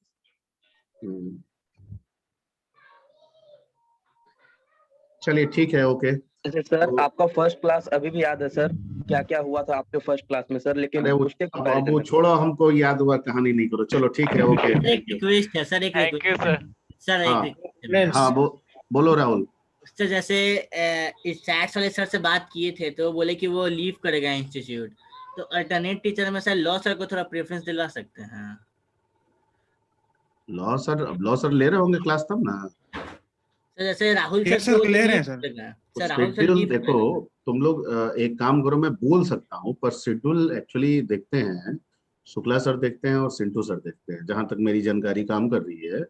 चलिए ठीक है, ओके।
जैसे सर आपका फर्स्ट क्लास अभी भी याद है सर, क्या क्या हुआ था आपके फर्स्ट क्लास में सर, लेकिन
अरे
उसके
अब वो
कंपैरिजन
छोड़ो, हमको याद हुआ कहानी नहीं करो। चलो ठीक है, ओके,
एक
थैंक यू।
रिक्वेस्ट है सर, एक
thank you
request
sir.
Sir, एक
हाँ
रिक्वेस्ट है।
हाँ, बोलो राहुल।
उससे जैसे इस सैट्स वाले सर से बात किए थे तो बोले कि वो लीव करेगा इंस्टीट्यूट, तो अल्टरनेट टीचर में सर लॉ सर को थोड़ा प्रेफरेंस दिलवा सकते हैं।
लॉ सर ले रहे होंगे क्लास तब ना।
सर जैसे राहुल सर
यस सर,
तो
ले रहे
लीव
हैं सर।
करेगा sir, Rahul sir
schedule
leave
देखो,
करेगा।
तुम लोग एक काम करो, मैं बोल सकता हूँ पर शेड्यूल एक्चुअली देखते हैं शुक्ला सर देखते हैं और सिंटू सर देखते हैं, जहां तक मेरी जानकारी काम कर रही है।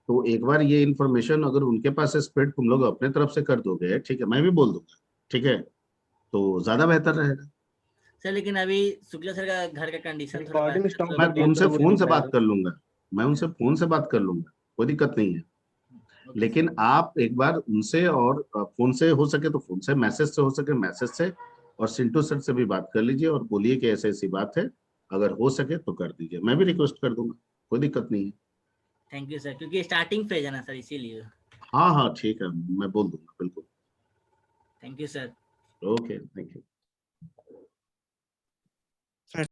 तो एक बार ये इन्फॉर्मेशन अगर उनके पास है स्प्रेड, तुम लोग अपने तरफ से कर दोगे, ठीक है, मैं भी बोल दूंगा, ठीक है, तो ज्यादा बेहतर रहेगा।
सर लेकिन अभी शुक्ला सर का घर का कंडीशन थोड़ा
रिकॉर्डिंग
वैसा
स्टॉप
तो
मैं
कर दिया
उनसे
सर, वो
फोन
दिख
से
रहा है
बात कर लूंगा, मैं उनसे फोन से बात कर लूंगा, कोई दिक्कत नहीं है। लेकिन आप एक बार उनसे और फोन से हो सके तो फोन से, मैसेज से हो सके मैसेज से, और सिंटू सर से भी बात कर लीजिए और बोलिए कि ऐसी ऐसी बात है, अगर हो सके तो कर दीजिए, मैं भी रिक्वेस्ट कर दूंगा, कोई दिक्कत नहीं है।
थैंक यू सर, क्योंकि स्टार्टिंग फेज है ना सर, इसीलिए।
हाँ हाँ ठीक है, मैं बोल दूंगा बिल्कुल।
Thank you sir.
Okay, thank you.